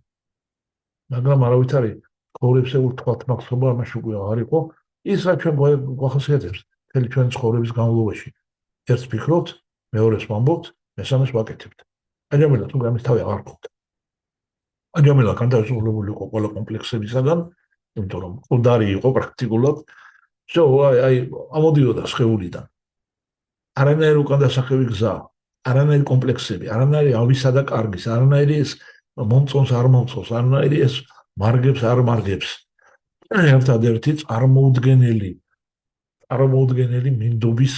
მაგრამ არავით არის ცხოვრებზე უთქვათ მახსოვრობა ამაში უკვე აღარ იყო. ის რაც ჩვენ გვახასიათებს მთელი ჩვენი ცხოვრების განმავლობაში. ერთს ფიქრობთ, მეორეს ვამბობთ, მესამეს ვაკეთებთ. აჯამილა თუ გამის თავი აღარ გქონდა. აჯამილა განთავსებული იყო ყველა კომპლექსებისაგან, იმიტომ რომ ყუდარი იყო პრაქტიკულად. აი ამოდიოდა სხეულიდან. არანაირი უკანდასახევი გზა, არანაირი კომპლექსები, არანაირი ავისა და კარგის, არანაირი ეს მომწონს არ მომწონს, არანაირი ეს მარგებს არ მარგებს. ერთადერთი წარმოუდგენელი მინდობის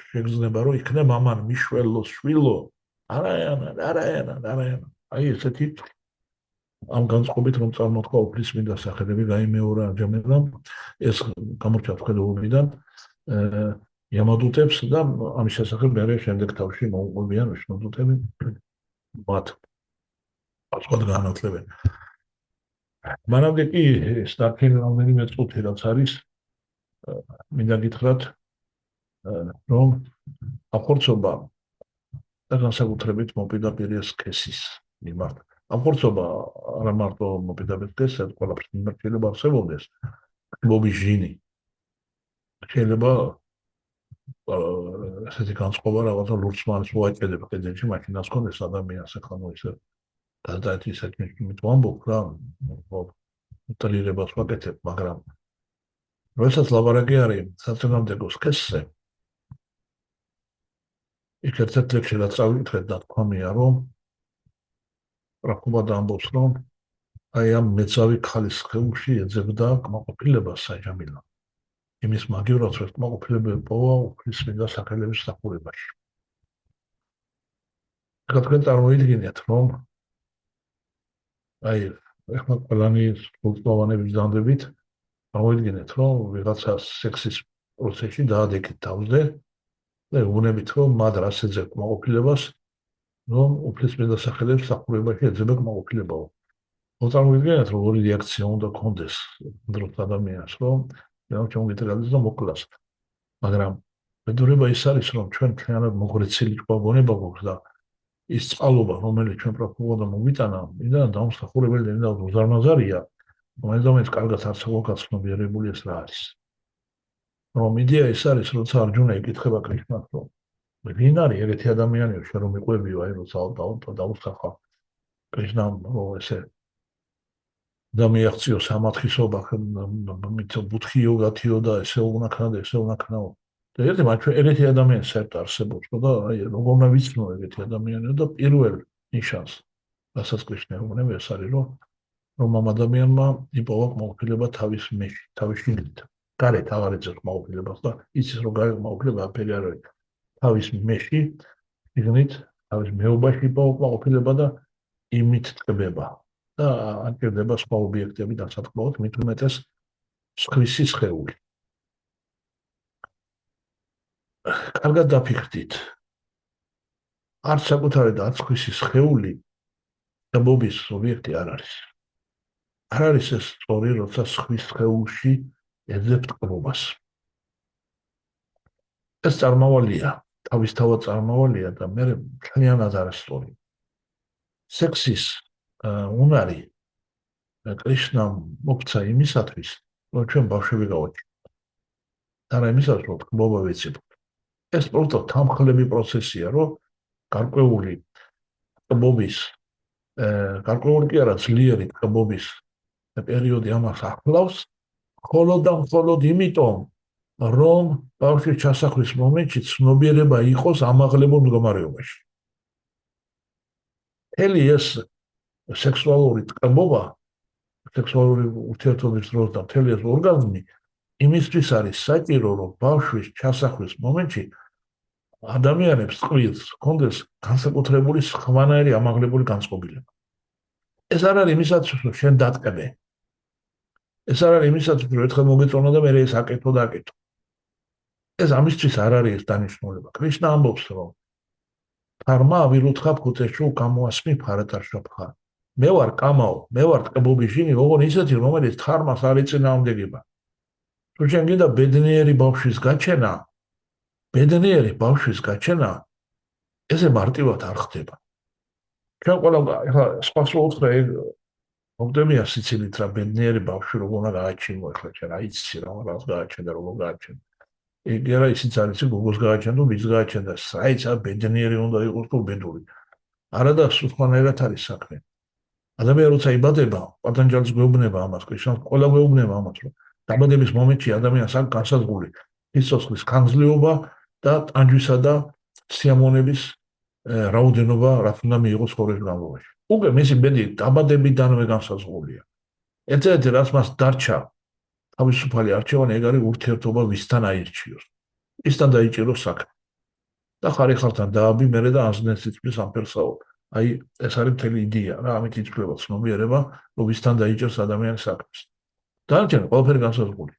შეგრძნება, რომ იქნებ ამან მიშველოს შვილო. არაიანა. აი ესეთი ამ განწყობით რომ წარმოთქვა უფლისმინდა სახელები გაიმეორა აჯამილამ, ეს გამორჩა მხედველობიდან იამადუტებს და ამის შესახებ მე შემდეგ თავში მოუყვებიან შნოდუტები მათ ასყად განათლებენ. მანამდე კი სტარტინგ რამდენიმე წუთი რაც არის მინდა გითხრათ რომ აფორცობა და განსაკუთრებით მოპირდაპირეს სქესის მიმართ ამ ხორცობა არა მარტო მოპირდაპირ დღესაც ყველაფერს მიმართულება არსებობდეს. ბობი ჟინი შეიძლება ესეთი განწყობა რაღაცა ლურჯმანის მოაჭედება კედელში, მაშინაც კონდეს ადამიანს ახლა ისე გადაეთი საქმით ვამბობ რა, მოტალირებას ვაკეთებ, მაგრამ როდესაც ლაბარაკი არის საწინააღმდეგო სქესზე, იქ ერთ-ერთ ლექსში რაც წავიკითხეთ და თქვამია, რომ პრაკუბად ამბობს, რომ აი ამ მეცავი ქალის სხეულში ეძებდა კმაყოფილებას საჯამილო. იმის მაგივრად რომ კმაყოფილება პოვა უფლის მინდა სახელების სახურებაში. ახლა თქვენ წარმოიდგინეთ, რომ აი ახლა ყველანი სრულწლოვანების დანდებით წარმოიდგინეთ, რომ ვიღაცა სექსის პროცესში დაადეკით თავზე და უნებით რომ მათ რას ეძებ კმაყოფილებას, რომ უფლის მინდა სახელების სახურებაში ეძება კმაყოფილებაო. მოწამვიდგენთ, რომ ორი რეაქცია უნდა კონდეს დროს ადამიანს, რომ ჩამოგიტყდეს და მოკლას. მაგრამ მედურება ის არის, რომ ჩვენ მთლიანად მოღრეცილი ჭკვაბონება გვაქვს და ის წყალობა, რომელიც ჩვენ პროფესიულად მომიტანა, იმდან დამსახურებელი და იმდან უზარმაზარია, რომელიც კარგად არსებობს ცნობიერებული ეს რა არის. რომ იდეა ის არის, როცა არჯუნა იკითხება კრიშნას, რომ ვინ არის ეგეთი ადამიანია, შენ რომ მიყვებიო, აი როცა დაუსახა კრიშნამ, რომ ესე დამიაღწიო სამათხისობა, მით ბუთხი იოგათიო და ესე უნაქნა და ესე უნაქნაო. და ერთი მაჩვენ ეგეთი ადამიანი საერთოდ არსებობს, და აი როგორ უნდა ვიცნო ეგეთი ადამიანია და პირველ ნიშანს, რასაც კრიშნა ეუბნება, ეს არის, რომ ამ ადამიანმა იპოვა კმაყოფილება თავის მეში, თავის შინით. გარეთ აღარ ეძებს კმაყოფილებას და იცის, რომ გარეთ კმაყოფილება აფერი არ არის. თავის მეში, შიგნით, თავის მეობაში იპოვა კმაყოფილება და იმით ტკბება. და აკეთდება სხვა ობიექტები დასათქმულოდ, მით უმეტეს სხვისი სხეული. კარგად დაფიქრდით. არც საკუთარი და არც სხვისი სხეული ტკბობის ობიექტი არ არის. არ არის ეს სწორი, როცა სხვის სხეულში ეძებ ტკბობას. ეს წარმავალია, თავისთავად წარმავალია და მე მთლიანად არ არის სწორი. სექსის უნარი კრიშნამ მოგცა იმისათვის, რომ ჩვენ ბავშვები გავაჩინოთ. არა იმისათვის, რომ ტკბობა ვეცებოთ. ეს პროცესი თამხლები პროცესია, რომ გარკვეული ტკბობის, გარკვეული კი არა, ძლიერი ტკბობის პერიოდი ამას ახლავს, მხოლოდ და მხოლოდ იმიტომ, რომ ბავშვის ჩასახვის მომენტში ცნობიერება იყოს ამაღლებულ მდგომარეობაში. მთელი ეს სექსუალური ტკბობა, სექსუალური ურთიერთობის დროს და მთელი ეს ორგაზმი იმისთვის არის საჭირო, რომ ბავშვის ჩასახვის მომენტში ადამიანებს წყვილს ჰქონდეს განსაკუთრებული სხვანაირი ამაღლებული განწყობილება. ეს არ არის იმისათვის, რომ შენ დატკბე. ეს არ არის იმისათვის, რომ ერთხელ მოგეწონა და მე ეს აკეთო და აკეთო. ეს ამისთვის არ არის ეს დანიშნულება. კრიშნა ამბობს, რომ თარმა ვირუთხა ფუტეშუ გამოასმი ფარატარშაფხა. მე ვარ კამაო, მე ვარ ტკბობის ჟინი, ოღონდ ისეთი, რომელიც თარმას არ ეწინააღმდეგება. თუ შენ გინდა ბედნიერი ბავშვის გაჩენა, ესე მარტივად არ ხდება. ჩვენ ყველა ახლა სხვა უთხრა მომდემია სიცილით რა ბედნიერი ბავშვი როგორ უნდა გააჩინო, ახლა ჩვენ აიცი რა რაღაც გააჩენდა, როგორ გააჩენდა. იგი არა ისიც არის, გოგოს გააჩენდა, ვის გააჩენდა, საიცა ბედნიერი უნდა იყოს თუ ბედური. არა და სხვანაირად არის საქმე. ადამიანი როცა იბადება, პატანჯალის გვეუბნება ამას, კრიშნას ყველა გვეუბნება ამას, რომ დაბადების მომენტში ადამიანს აქვს განსაზღვრული სიცოცხლის ხანგრძლივობა და ტანჯვისა და სიამოვნების რაოდენობა, რაც უნდა მიიღოს ცხოვრების განმავლობაში. უკვე მისი ბედი დაბადებიდანვე განსაზღვრულია. ერთ-ერთი რაც მას დარჩა თავისუფალი არჩევანი, ეგ არის ურთიერთობა ვისთან აირჩიოს. ვისთან დაიჭიროს საქმე. და ხარიხალთან დააბი მერე და აზნეს იწვის ამ ფერსაო. აი ეს არის მთელი იდეა რა, ამით იწვება ცნობიერება, რომ ვისთან დაიჭერს ადამიანის საქმეს. დანარჩენი ყველაფერი განსაზღვრული.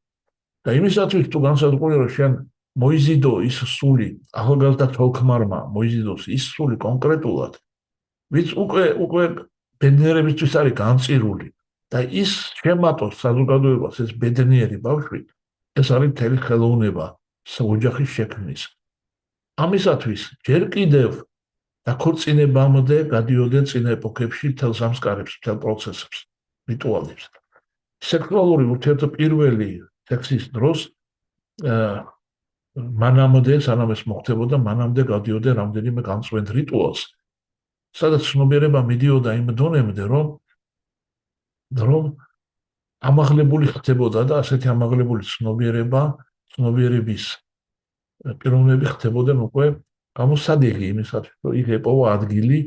და იმისათვის თუ განსაზღვრულია, რომ შენ მოიზიდო ის სული, ახალგაზრდა თოლქმარმა მოიზიდოს ის სული კონკრეტულად, ვიც უკვე ბედნიერებისთვის არის განწირული და ის შემატოს საზოგადოებას ეს ბედნიერი ბავშვი, ეს არის მთელი ხელოვნება ოჯახის შექმნის. ამისათვის ჯერ კიდევ დაქორწინებამდე გადიოდნენ წინა ეპოქებში მთელ სამსკარებს, მთელ პროცესებს, რიტუალებს. სექსუალური ურთიერთო პირველი სექსის დროს მანამდე, სანამ ეს მოხდებოდა, მანამდე გადიოდნენ რამდენიმე განსხვავებულ რიტუალს, სადაც ცნობიერება მიდიოდა იმ დონემდე, რომ ამაღლებული ხდებოდა და ასეთი ამაღლებული ცნობიერების პიროვნები ხდებოდნენ უკვე გამოსადეგი იმისათვის, რომ იქ ეპოვა ადგილი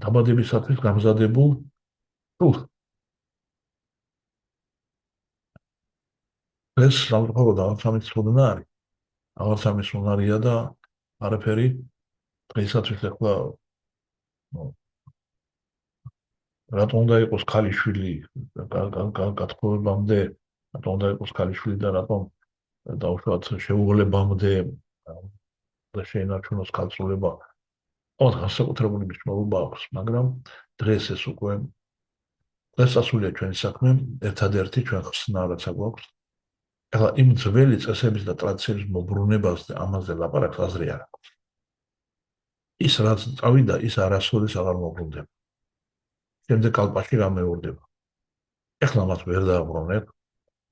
დაბადებისათვის გამზადებულ სულს. ეს სამწუხაროდ აღარც ამის ცოდნა არის. აღარც ამის უნარია და არაფერი დღეისათვის ახლა რატომ უნდა იყოს ქალიშვილი გათხოვებამდე, რატომ უნდა იყოს ქალიშვილი და რატომ დაუშვათ შეუღლებამდე და შეინარჩუნოს ქალწულება. ოღონდ განსაკუთრებული მნიშვნელობა აქვს, მაგრამ დღეს ეს უკვე დღესასწაულია ჩვენი საქმე, ერთადერთი ჩვენ ხსნა რაც აგვაქვს. ახლა იმ ძველი წესების და ტრადიციების მოbrunებას და ამაზე ლაპარაკს აზრი არ აქვს. ის რაც წავიდა, ის არასოდეს აღარ მოbrunდება. შემდეგ კალპაში გამეორდება. ახლა მას ვერ დააბრუნებ.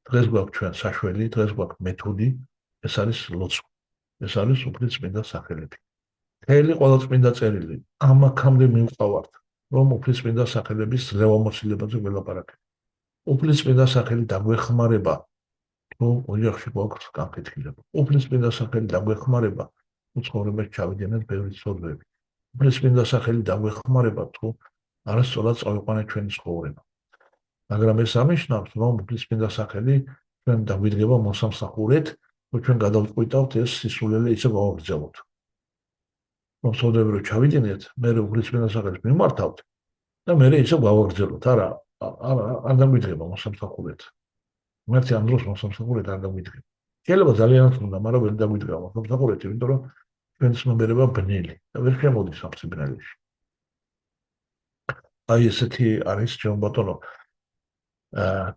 დღეს გვაქვს ჩვენ საშველი, დღეს გვაქვს მეთოდი, ეს არის ლოცვა. ეს არის უფლის წმინდა სახელები. მთელი ყველა წმინდა წერილი ამაქამდე მივყავართ, რომ უფლის წმინდა სახელების ძლევამოსილებაზე ველაპარაკეთ. უფლის წმინდა სახელი დაგვეხმარება, რომ ოჯახში გვაქვს განხეთქილება. უფლის წმინდა სახელი დაგვეხმარება, თუ ცხოვრებაში ჩავიდენთ ბევრი ცოდვები. უფლის წმინდა სახელი დაგვეხმარება, თუ არასწორად წავიყვანეთ ჩვენი ცხოვრება. მაგრამ ეს ამნიშნავს, რომ უფლის წმინდა სახელი ჩვენ დაგვიდგება მოსამსახურედ, რომ ჩვენ გადავწყვიტავთ ეს სისულელე ისე გავაგრძელოთ. რომ ცოდვები რომ ჩავიდინეთ, მე უფლის წმინდა სახელს მიმართავთ და მე ისე გავაგრძელოთ. არა დაგვიდგება მოსამსახურედ. მერტი ამ დროს მოსამსახურედ არ დაგვიდგება. შეიძლება ძალიან თუნდა, მაგრამ ვერ დაგვიდგება მოსამსახურედ, იმიტომ რომ ჩვენ ცნობიერება ბნელი და ვერ შემოდის ამ სიბნელეში. აი ესეთი არის ჩემო ბატონო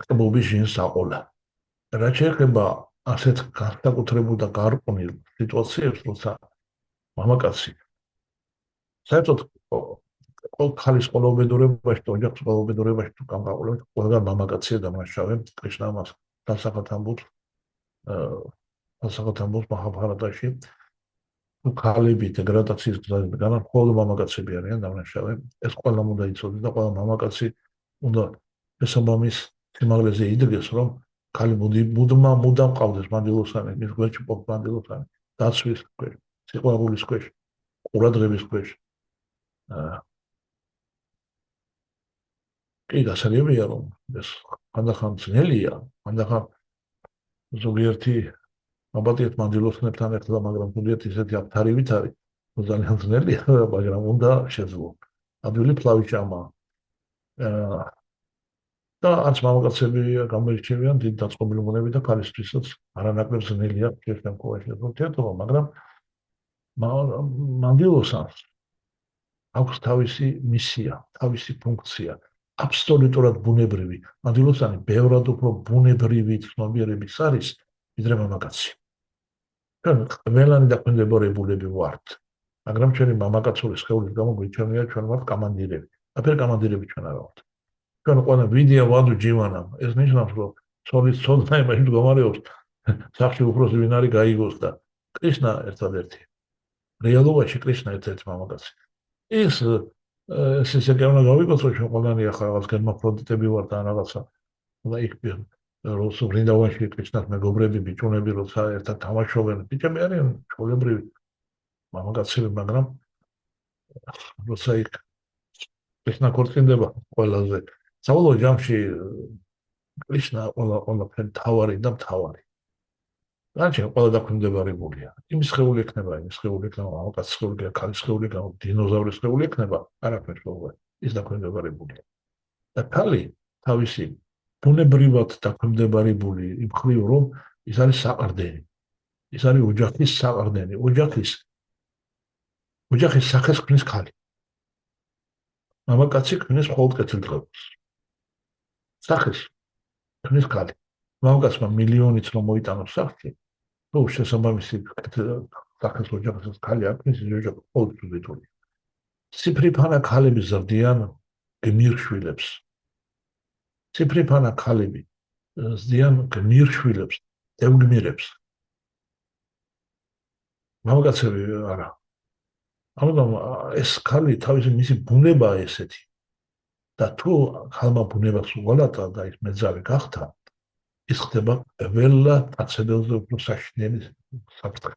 კბობის ჟინსაყოლა. რაც შეეხება ასეთ განსაკუთრებულ და გარყვნილ სიტუაციებს, როცა მამაკაცი საერთოდ ხალის ყოველდღიურობაში, ოჯახის ყოველდღიურობაში თუ გამყავლებს, ყველგან მამაკაცია დამნაშავე, კრიშნა მას დასახათ ამბობს მაჰაბჰარატაში. თუ ქალები დეგრადაციის გზაზე დგანან, მხოლოდ მამაკაცები არიან დამნაშავე. ეს ყველამ უნდა იცოდეს და ყველა მამაკაცი უნდა შესაბამის სიმაღლეზე იდგეს, რომ ქალი მუდამ ყავდეს მანდილოსანი, მის გვერდში ყოფ მანდილოსანი, დაცვის ქვეშ, სიყვარულის ქვეშ, ყურადღების ქვეშ. კი, გასაგებია, რომ ეს ხანდახან ძნელია, ხანდახან ზოგიერთი მაბატიეთ მანდილოსნებთან ერთად, მაგრამ ზოგიერთი ისეთი აფთარივით არის, რომ ძალიან ძნელია, მაგრამ უნდა შეძლო. ადვილი ფლავი ჭამა. და არც მამაკაცები გამოირჩევიან დიდ დაწყობილობებით და ქალისთვისაც არანაკლებ ძნელია შესაძლებელი ურთიერთობა, მაგრამ მანდილოსანს აქვს თავისი მისია, თავისი ფუნქცია, აბსოლუტურად ბუნებრივი. მანდილოსანი ბევრად უფრო ბუნებრივი ცნობიერების არის, ვიდრე მამაკაცი. ჩვენ ყველანი დაქვემდებარებულები ვართ, მაგრამ ჩვენი მამაკაცური სხეულის გამო გვიჩვენია ჩვენ ვართ კამანდირები. აფერ კამანდირები ჩვენ არ ვართ. ჩვენ ყველა ვიდეო ვადუ ჯივანამ. ეს ნიშნავს, რომ ცოლის ცოდნა იმაში მდგომარეობს, სახში უფროსი ვინ არის გაიგოს და კრიშნა ერთადერთი. რეალობაში კრიშნა ერთ-ერთი მამაკაცი. ეს ისე უნდა გავიგოთ, რომ ჩვენ ყველანი ახლა რაღაც გერმაფროდიტები ვართ და რაღაცა. და იქ როცა ბრინდავანში კრიშნას მეგობრები, ბიჭუნები როცა ერთად თამაშობენ, ბიჭები არიან ჩვეულებრივი მამაკაცები, მაგრამ როცა იქ კრიშნა ქორწინდება ყველაზე საბოლოო ჯამში კრიშნა ყველაფერი თავარი და მთავარი. განჩენ ყველა დაქვემდებარებულია. იმის სხეული ექნება, იმის სხეული ექნება, მამაკაცის სხეული, ქალის სხეული, დინოზავრის სხეული ექნება, არაფერი შეუღლება. ის დაქვემდებარებულია. და ქალი თავისი ბუნებრივად დაქვემდებარებული იმ მხრივ, რომ ის არის საყრდენი. ის არის ოჯახის საყრდენი, ოჯახის სახეს ქმნის ქალი. მამაკაცი ქმნის მხოლოდ კეთილდღეობას. სახეს ქმნის ქალი. მამაკაცმა მილიონიც რომ მოიტანოს სახში, თუ შესაბამისი სახეს ოჯახის ქალი არ ქმნის, ის ოჯახი მხოლოდ უბედურია. ციფრიფანა ქალები ზრდიან გმირშვილებს. ციფრიფანა ქალები ზრდიან გმირშვილებს, დევგმირებს. მამაკაცები არა. ამიტომ ეს ქალი თავისი მისი ბუნებაა ესეთი. და თუ ხალმა ბუნებას უღალატა და ის მეძავი გახდა, ის ხდება ყველა კაცებელზე უფრო საშინელი საფრთხე.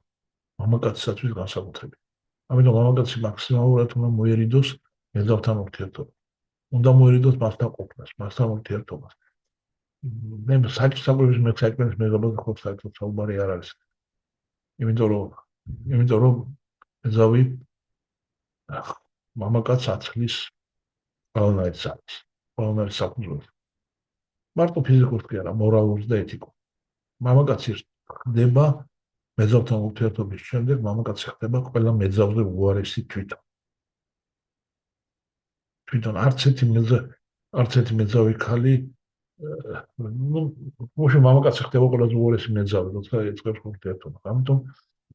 მამაკაცისათვის განსაკუთრებით. ამიტომ მამაკაცი მაქსიმალურად უნდა მოერიდოს მეძავთან ურთიერთობას. უნდა მოერიდოს მასთან ყოფნას, მასთან ურთიერთობას. მე საჭიროების მეცაჭმენის მეზობელზე ხო საერთოდ საუბარი არ არის. იმიტომ რომ მეძავი მამაკაცს აცლის ყველანაირ საფუძველს. მარტო ფიზიკურს კი არა, მორალურს და ეთიკურს. მამაკაცი ხდება მეძავთან ურთიერთობის შემდეგ, მამაკაცი ხდება ყველა მეძავზე უარესი თვითონ. თვითონ არც ერთი მეძავი ქალი მუშა მამაკაცი ხდება ყველაზე უარესი მეძავი, როცა ეწყებს ურთიერთობას. ამიტომ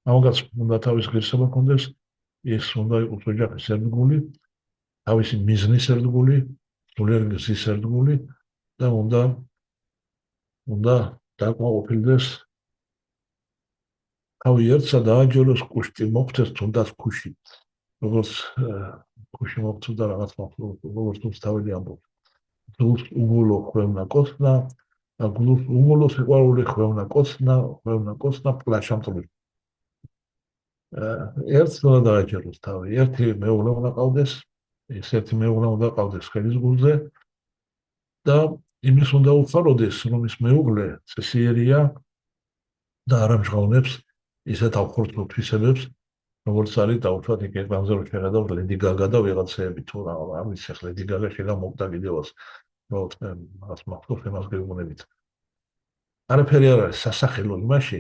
მამაკაცს უნდა თავის ღირსება ჰქონდეს, ის უნდა იყოს ოჯახის სერდგული, თავისი მიზნის სერდგული, სულიერ გზის სერდგული და უნდა დაკმაყოფილდეს თავი ერთსა დააჯეროს კუშტი მოხდეს თუნდაც ქუში. როგორც ქუში მოხდა რაღაც როგორც თავი ამბობს. გულს უგულო ხვევნა კოცნა, და გულს უგულო სიყვარული ხვევნა კოცნა პლაშამტული. ერთს უნდა დააჯეროს თავი, ერთი მეუღლე უნდა ყავდეს, ეს ერთი მეუღლე უნდა ყავდეს ხელის გულზე და იმის უნდა უხაროდეს, რომ ის მეუღლე წესიერია და არ ამჟღავნებს ისეთ ავხორცლო თვისებებს, როგორც არის დაუშვათ იქ ეკრანზე რომ შეხედავთ ლედი გაგა და ვიღაცეები თუ რა არის ახლა ლედი გაგა შეგამოგდა კიდევაც რაღაც მახსოვს იმას გეუბნებით. არაფერი არ არის სასახელო იმაში,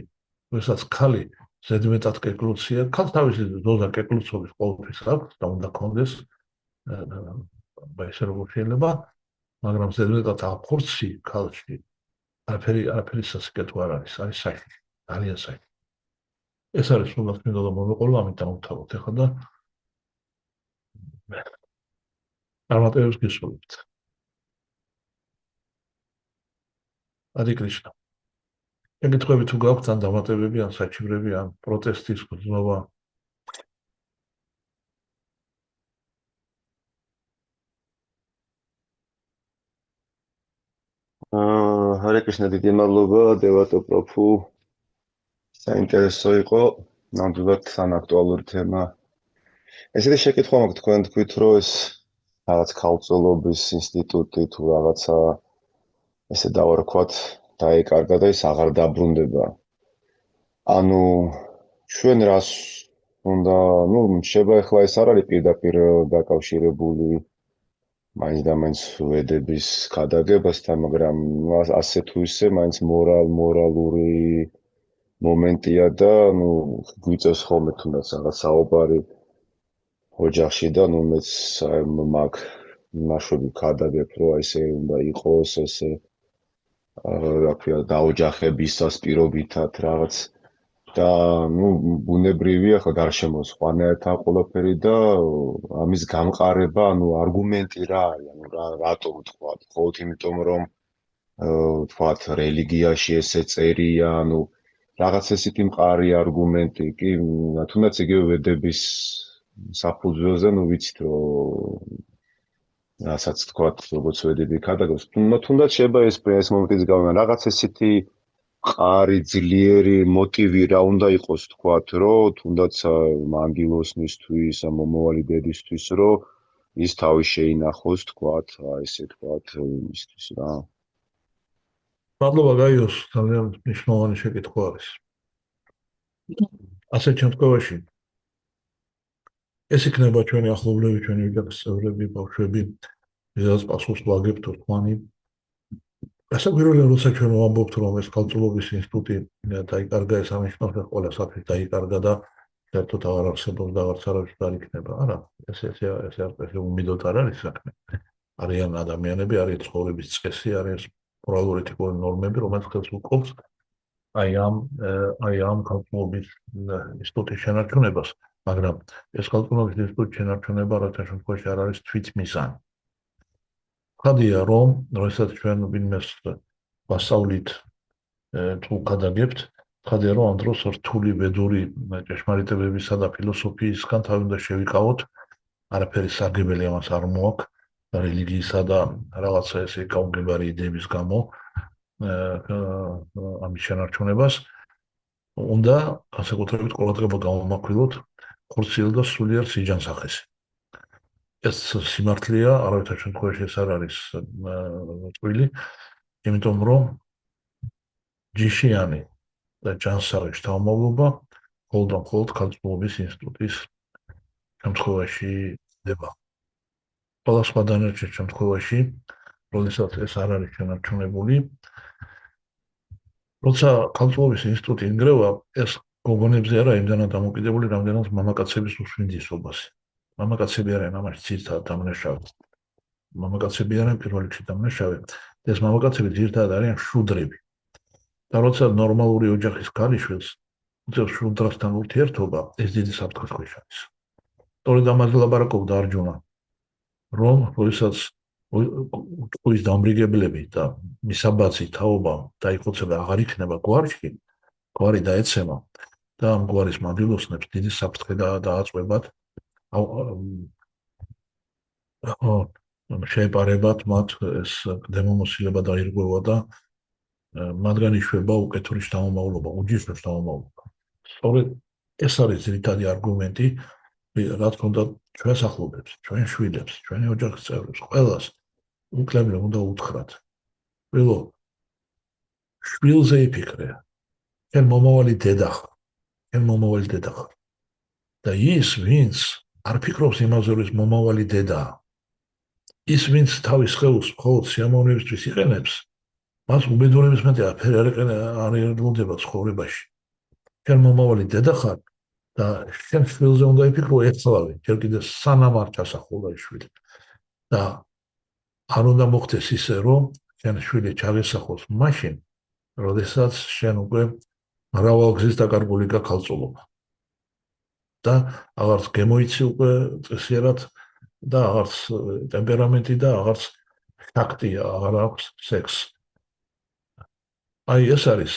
როდესაც ქალი ზედმეტად კეკლუცია, ქალს თავისი დოზა კეკლუცობის ყოველთვის აქვს და უნდა ქონდეს ესე როგორ შეიძლება, მაგრამ ზედმეტად ავხორცი ქალში არაფერი სასიკეთო არ არის, არის საქმე, ძალიან საქმე. ეს არის სულაც მინდა და მომეყოლა, ამიტომ დავთავოთ ახლა და წარმატებებს გისურვებთ. არი კრიშნა. შეკითხვები თუ გაქვთ ან დამატებები, ან საჩივრები, ან პროტესტის გზნობა. ჰარე კრიშნა, დიდი მადლობა დევატო პროფუ. საინტერესო იყო, ნამდვილად თან აქტუალური თემა. ესეთი შეკითხვა მაქვს თქვენ თქვით, რომ ეს რაღაც ქალწულობის ინსტიტუტი თუ რაღაცა ესე დავარქვათ დაეკარგა და ის აღარ დაბრუნდება. ანუ ჩვენ რას უნდა, შეიძლება ახლა ეს არ არის პირდაპირ დაკავშირებული მაინც და მაინც ვედების გადაგებასთან, მაგრამ ასე თუ ისე მაინც მორალური მომენტია და გვიწევს ხოლმე თუნდაც რაღაც საუბარი ოჯახში და მეც მაგ ნაშვები გადაგებ, რომ ესე უნდა იყოს, ესე რა ქვია, დაოჯახებისას პირობითად რაღაც და ბუნებრივია ხო გარშემო სხვანაირად ყველაფერი და ამის გამყარება, არგუმენტი რა არის, რატო ვთქვათ, მხოლოდ იმიტომ რომ ვთქვათ რელიგიაში ესე წერია, რაღაც ესეთი მყარი არგუმენტი კი, თუნდაც იგივე ვედების საფუძველზე, ვიცით რომ რასაც ვთქვათ, როგორც ვედები გადაგავს, თუნდაც შეიძლება ეს მომენტიც გავიმან, რაღაც ესეთი მყარი ძლიერი მოტივი რა უნდა იყოს, ვთქვათ, რომ თუნდაც მანგილოსნისთვის, მომავალი დედისთვის, რომ ის თავი შეინახოს, ვთქვათ, ესე ვთქვათ, იმისთვის რა. მადლობა გაიოს, ძალიან მნიშვნელოვანი შეკითხვა არის. ასეთ შემთხვევაში ეს იქნება ჩვენი ახლობლები, ჩვენი ოჯახის წევრები, ბავშვები, ვისაც პასუხს ვაგებთ თქვენი. გასაკვირველია, როცა ჩვენ ვამბობთ, რომ ეს ქალწულობის ინსტიტუტი დაიკარგა, ეს ამნიშნავს, რომ ყველა საფრთხე დაიკარგა და საერთოდ აღარ არსებობს და აღარც არავის არ იქნება. არა, ეს უმიდოდ არ არის საქმე. არიან ადამიანები, არის ცხოვრების წესი, არის მორალური ეთიკური ნორმები, რომელიც ხელს უწყობს აი ამ ქალწულობის ინსტიტუტის შენარჩუნებას. მაგრამ ეს ქალწულობის ინსტიტუტის შენარჩუნება რათა შემთხვევაში არ არის თვითმიზანი. ხადია, რომ როდესაც ჩვენ ვინმეს ვასწავლით თუ გადაგებთ, ხადია, რომ ამ დროს რთული ვედური ჭეშმარიტებებისა და ფილოსოფიისგან თავი უნდა შევიკავოთ, არაფერი სარგებელი ამას არ მოაქვს რელიგიისა და რაღაცა ესე გაუგებარი იდეების გამო ამის შენარჩუნებას უნდა განსაკუთრებით ყურადღება გამოვმაქვილოთ ხორციელ და სულიერ სიჯანსაღეს. ეს სიმართლეა, არავითარ შემთხვევაში ეს არ არის წვილი, იმიტომ რომ ჯიშიანი და ჯანსაღი შთამომავლობა მხოლოდ ქალწულობის ინსტიტუტის შემთხვევაში ხდება. ყველა სხვა დანარჩენ შემთხვევაში, როდესაც ეს არ არის შენარჩუნებული, როცა ქალწულობის ინსტიტუტი ინგრევა, ეს გოგონებზე არა იმდანად დამოკიდებული, რამდენად მამაკაცების უსვინდისობაზე. მამაკაცები არიან ამაში ძირითადად დამნაშავე. მამაკაცები არიან პირველ რიგში დამნაშავე. ეს მამაკაცები ძირითადად არიან შუდრები. და როცა ნორმალური ოჯახის ქალიშვილს უწევს შუდრასთან ურთიერთობა, ეს დიდი საფრთხის ქვეშ არის. სწორედ ამაზე ლაპარაკობდა არჯუნა, რომ როდესაც ტყუის დამრიგებლები და მისაბაძი თაობა დაიხოცება აღარ იქნება გვარში, გვარი დაეცემა და ამ გვარის მამილოსნებს დიდი საფრთხე დააწყვებათ შეეპარებათ მათ ეს დემონოსილება დაირღვევა და მათგან იშვება უკეთური შთამომავლობა, უჯისრო შთამომავლობა. სწორედ ეს არის ძირითადი არგუმენტი, რა თქმა უნდა, ჩვენს ახლობლებს, ჩვენ შვილებს, ჩვენი ოჯახის წევრებს, ყველას უკლებლად უნდა უთხრათ. ველო, შვილზე იფიქრე, შენ მომავალი დედა ხარ, შენ მომავალი დედა ხარ. და ის, ვინც არ ფიქრობს იმაზე, რომ ის მომავალი დედაა, ის, ვინც თავის სხეულს მხოლოდ სიამოვნებისთვის იყენებს, მას უბედურების მეტი არაფერი არ ელოდება ცხოვრებაში. შენ მომავალი დედა ხარ და შენ შვილზე უნდა იფიქრო ერთსავე, ჯერ კიდე სანამ არ ჩასახულა ის შვილი. და არ უნდა მოხდეს ისე, რომ შენ შვილი ჩაღესახოს მაშინ, როდესაც შენ უკვე მრავალგზის დაკარგული ქალწულობა. და აღარც გემოიცი უკვე წესიერად და აღარც ტემპერამენტი და აღარც ტაქტია, აღარ აქვს სექსი. აი ეს არის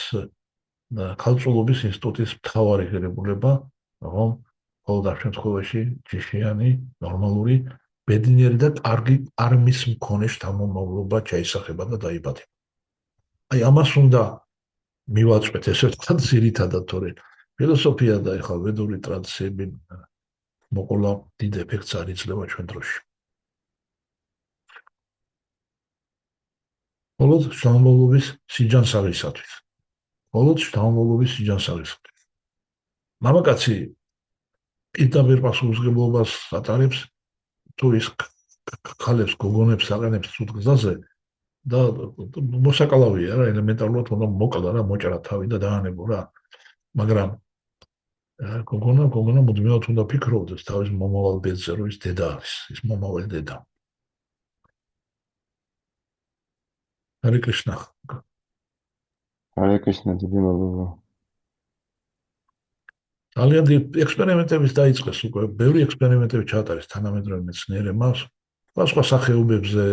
ქალწულობის ინსტიტუტის მთავარი ღირებულება, რომ მხოლოდ ამ შემთხვევაში ჯიშიანი, ნორმალური, ბედნიერი და კარგი არმის მქონე შთამომავლობა ჩაისახება და დაიბადება. აი ამას უნდა მივაწვეთ ესე ვთქვათ ძირითადად, თორე ფილოსოფია და ეხლა ვედური ტრადიციები მოყოლა დიდ ეფექტს არ იძლევა ჩვენ დროში. მხოლოდ შთამომავლობის სიჯანსაღისათვის. მხოლოდ შთამომავლობის სიჯანსაღისათვის. მამაკაცი პირდაპირ პასუხისმგებლობას ატარებს თუ ის ქალებს, გოგონებს აყენებს ცუდ გზაზე და მოსაკალავია რა, ელემენტარულად უნდა მოკლა რა, მოჭრა თავი და დაანებო რა. მაგრამ გოგონა მუდმივად უნდა ფიქრობდეს თავის მომავალ ბედზე, რომ ის დედა არის, ის მომავალი დედა. ჰარე კრიშნა. ჰარე კრიშნა, დიდი მადლობა. ძალიან დიდ ექსპერიმენტების დაიწყეს უკვე, ბევრი ექსპერიმენტები ჩაატარეს თანამედროვე მეცნიერებმა, სხვა სახეობებზე,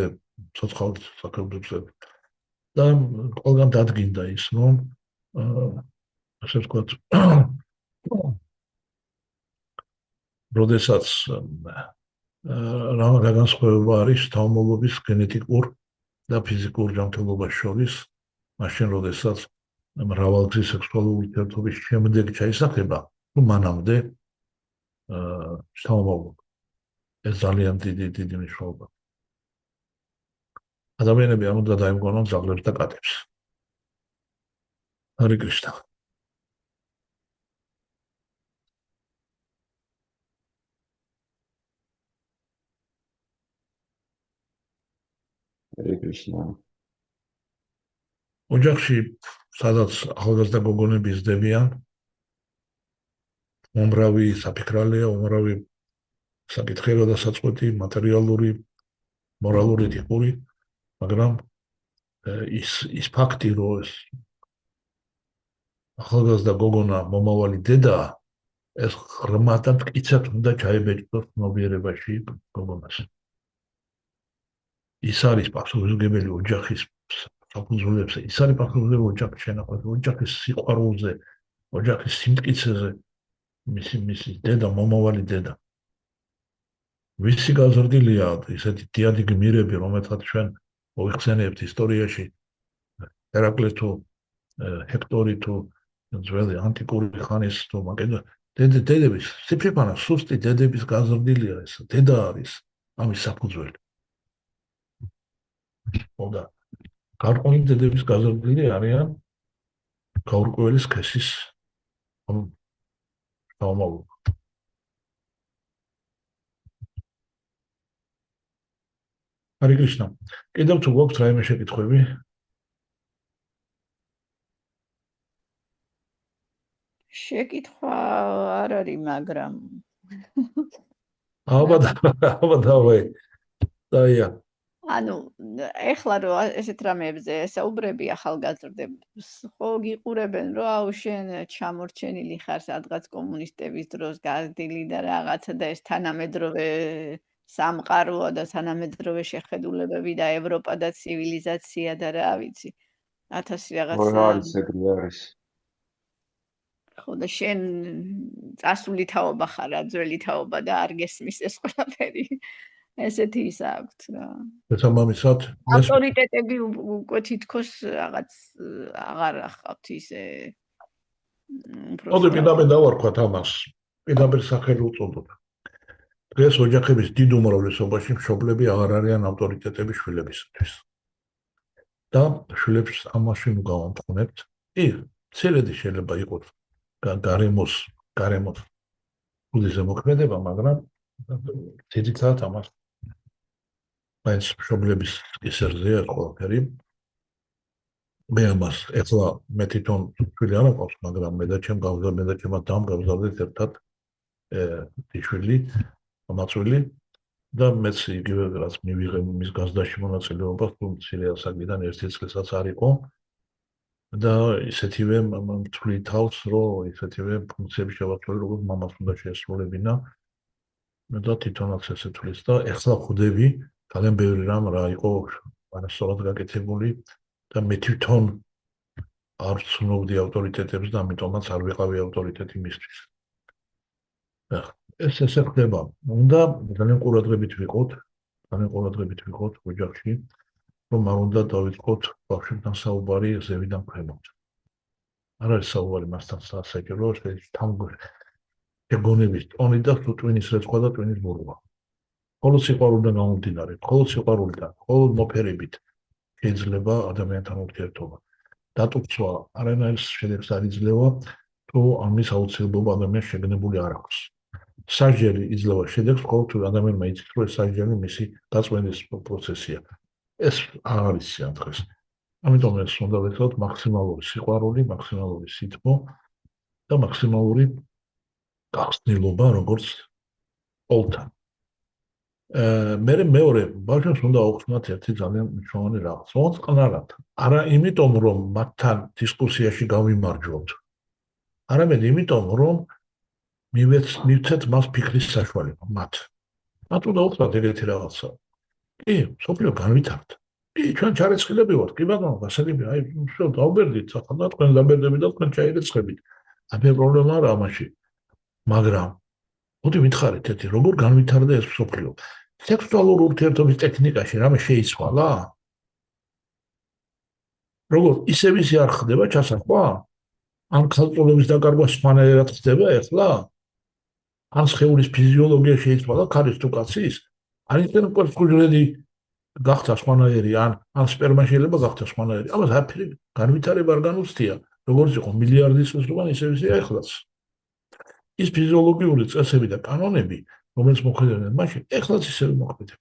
ცოცხალ სახეობებზე და ყველგან დადგინდა ის, რომ ასე ვთქვათ, როდესაც რა განსხვავება არის შთამომავლობის გენეტიკურ და ფიზიკურ ჯანმრთელობას შორის, მაშინ როდესაც მრავალგზის სექსუალური ურთიერთობის შემდეგ ჩაისახება, თუ მანამდე შთამომავლობა. ეს ძალიან დიდი მნიშვნელობა. ადამიანები არ უნდა დაემკვიდრონ ძაღლებს და კატებს. ჰარე კრიშნა. ჰარე კრიშნა. ოჯახში, სადაც ახალგაზრდა გოგონები ზრდებიან, უმრავი საფიქრალია, უმრავი საკითხია და საწყვეტი, მატერიალური, მორალური ტიპური, მაგრამ ის ფაქტი, რომ ახალგაზრდა გოგონა მომავალი დედაა, ეს ღრმად და მტკიცედ უნდა ჩაებეჭდოს ცნობიერებაში გოგონას. ის არის პასუხისმგებელი ოჯახის საფუძვლებზე, ის არის პასუხისმგებელი ოჯახის შენახვაზე, ოჯახის სიყვარულზე, ოჯახის სიმტკიცეზე, მისი დედა, მომავალი დედა. ვისი გაზრდილია ისეთი დიადი გმირები, რომელთაც ჩვენ მოიხსენიებთ ისტორიაში, ჰერაკლე თუ ჰექტორი თუ ძველი ანტიკური ხანის თუ დედების, სიფრიფანა სუსტი დედების გაზრდილია ეს, დედა არის ამის საფუძველი. და გარკვეული დედების გაზრდილი არიან გაურკვეველი სქესის გამომავლობა. ჰარი კრიშნა, კიდევ თუ გვაქვს რაიმე შეკითხვები? შეკითხვა არ არის, მაგრამ ალბათ დავაი. დაია. ანუ ეხლა რო ესეთ რამებზე საუბრები ახალგაზრდებს, ხო გიყურებენ, რომ აუ შენ ჩამორჩენილი ხარ სადღაც კომუნისტების დროს გაზრდილი და რაღაცა და ეს თანამედროვე სამყაროა და თანამედროვე შეხედულებები და ევროპა და ცივილიზაცია და რა ვიცი. 1000 რაღაცა. არის ეგრე არის. ხო და შენ წასული თაობა ხარ, რა ძველი თაობა და არ გესმის ეს ყველაფერი. ესეთი ის აქვს რა. შესაბამისად, ავტორიტეტები უკვე თითქოს რაღაც აღარ ახავთ ისე. ოდე პირდაპირ დავარქვათ ამას. პირდაპირ სახელი უწოდოთ. დღეს ოჯახების დიდ უმრავლესობაში მშობლები აღარ არიან ავტორიტეტების შვილებისათვის. და შვილებს ამაში ნუ გავამტყუნებთ. ცელედი შეიძლება იყოს გარემოს უდიზე მოქმედება, მაგრამ ძირითადად ამას მაინც მშობლების ისერზეა ყველაფერი. მე ამას ეხლა მე თვითონ შვილი არ აყავს, მაგრამ მე და ჩემმა დამ გავზარდეთ ერთად შვილი, მამაცვილი და მეც იგივე რაც მივიღე მის გაზდაში მონაწილეობას, თუ მცირე ასაკიდან 1 წელსაც არ იყო. და ისეთივე მთვლი თავს, რომ ისეთივე ფუნქციები შევასრულე, როგორც მამას უნდა შეესრულებინა. და თვითონაც ესე თulis და ეხლა ხვდები ძალიან ბევრი რამ რა იყო არასწორად გაკეთებული და მე თვითონ არ ვცნობდი ავტორიტეტებს და ამიტომაც არ ვიყავი ავტორიტეტი მისთვის. ესე ხდება. უნდა ძალიან ყურადღებით ვიყოთ ოჯახში, რომ არ უნდა დავიწყოთ ბავშვებთან საუბარი ზევიდან ქვემოთ. არ არის საუბარი მასთან სასაჯელო, შეგონების ტონი და ტვინის რეცხვა და ტვინის ბურღვა. მხოლოდ სიყვარულიდან გამომდინარე, მხოლოდ სიყვარულიდან, მხოლოდ მოფერებით შეიძლება ადამიანთან ურთიერთობა. დატვირთვა არანაირ შედეგს არ იძლევა, თუ ამის აუცილებლობა ადამიანს შეგნებული არ აქვს. სასჯელი იძლევა შედეგს, მხოლოდ თუ ადამიანმა იცის, რომ ეს სასჯელი მისი გაწმენდის პროცესია. ეს არ არის სიამოვნებაც. ამიტომ ეს უნდა ვეცადოთ მაქსიმალური სიყვარული, მაქსიმალური სითბო და მაქსიმალური გახსნილობა როგორც ყოველთან. მეორე ბავშვებს უნდა აუხსნათ ერთი ძალიან მნიშვნელოვანი რაღაც. მოწყნარად. არა იმიტომ, რომ მათთან დისკუსიაში გავიმარჯვოთ. არამედ იმიტომ, რომ მივცეთ მას ფიქრის საშუალება მათ. მათ უნდა აუხსნათ ეგეთი რაღაცა. სოფლიო განვითარდა. ჩვენ ჩარეცხილები ვართ, კი ბატონო, გასაგები, შევ დავბერდით, ახლა და თქვენ დაბერდებით და თქვენ ჩაირეცხებით. ამე პრობლემა არა ამაში. მაგრამ მოდი მითხარით ერთი, როგორ განვითარდა ეს სოფლიო? სექსუალურ ურთიერთობის ტექნიკაში რამე შეიცვალა? როგორ ისევ ისე არ ხდება ჩასახვა? ან ქალწულების დაკარგვა სხვანაირად ხდება ეხლა? ან სხეულის ფიზიოლოგია შეიცვალა ქალის თუ კაცის? არ იციან კურსკუჟრედი გახდა სხვანაირი, ან სპერმა შეიძლება გახდა სხვანაირი. ამას არაფერი განვითარება არ განუცდია, როგორც იყო მილიარდის წლიდან ისევ ისეა ეხლაც. ის ფიზიოლოგიური წესები და კანონები, რომელიც მოხდებიან მაშინ, ეხლაც ისევ მოხდება.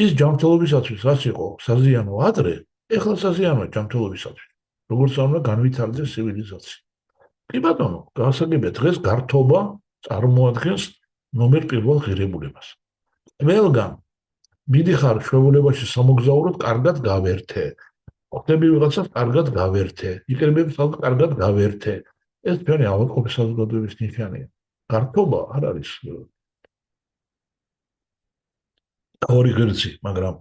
ის ჯანმრთელობისათვის რაც იყო საზიანო ადრე, ეხლა საზიანოა ჯანმრთელობისათვის. როგორც უნდა განვითარდეს ცივილიზაცია. კი ბატონო, გასაგებია დღეს გართობა წარმოადგენს ნომერ პირველ ღირებულებას. ყველგან მიდიხარ ჩვეულებაში სამოგზაუროდ, კარგად გავერთე. ხდები ვიღაცას, კარგად გავერთე. იყრებები თალკ კარგად გავერთე. ეს ჩვენი ავადმყოფი საზოგადოების ნიშანია. გართობა არ არის ორი ღერძი, მაგრამ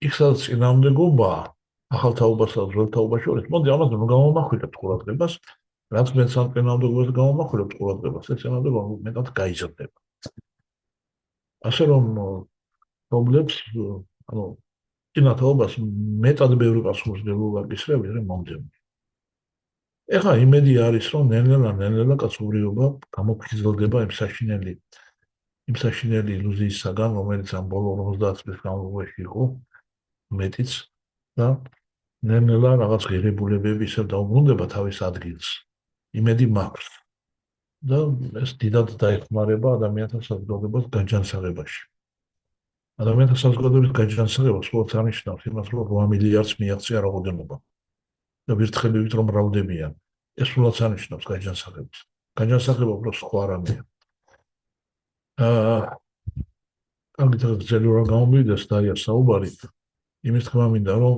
იქ სადაც წინააღმდეგობაა ახალ თაობასა და ძველ თაობას შორის, მოდი ამას გამოვმახვილებთ ყურადღებას, რაც მეც ამ წინააღმდეგობას გამოვმახვილებთ ყურადღებას, ეს წინააღმდეგობა მეტად გაიზრდება. ასე რომ პრობლემებს, ანუ წინა თაობას მეტად ბევრი პასუხისმგებლობა გისრევი რა მომდევნო. ეხლა იმედი არის, რომ ნელ-ნელა კაცობრიობა გამოფხიზლდება იმ საშინელი ილუზიისაგან, რომელიც ამ ბოლო 50 წლის განმავლობაში იყო, მეტიც და ნელ-ნელა რაღაც ღირებულებები ისევ დაუბრუნდება თავის ადგილს. იმედი მაქვს და ეს დიდად დაეხმარება ადამიანთა საზოგადოებას გაჯანსაღებაში. ადამიანთა საზოგადოების გაჯანსაღება სულ არ ნიშნავს იმას, რომ 8 მილიარდს მიაღწია რაოდენობა და ვირთხებივით რომ მრავლდებიან. ეს სულაც არ ნიშნავს გაჯანსაღებას. გაჯანსაღება უფრო სხვა რამეა. კარგი ძელი რა გამომივიდეს და არის საუბარი იმის თქმა მინდა რომ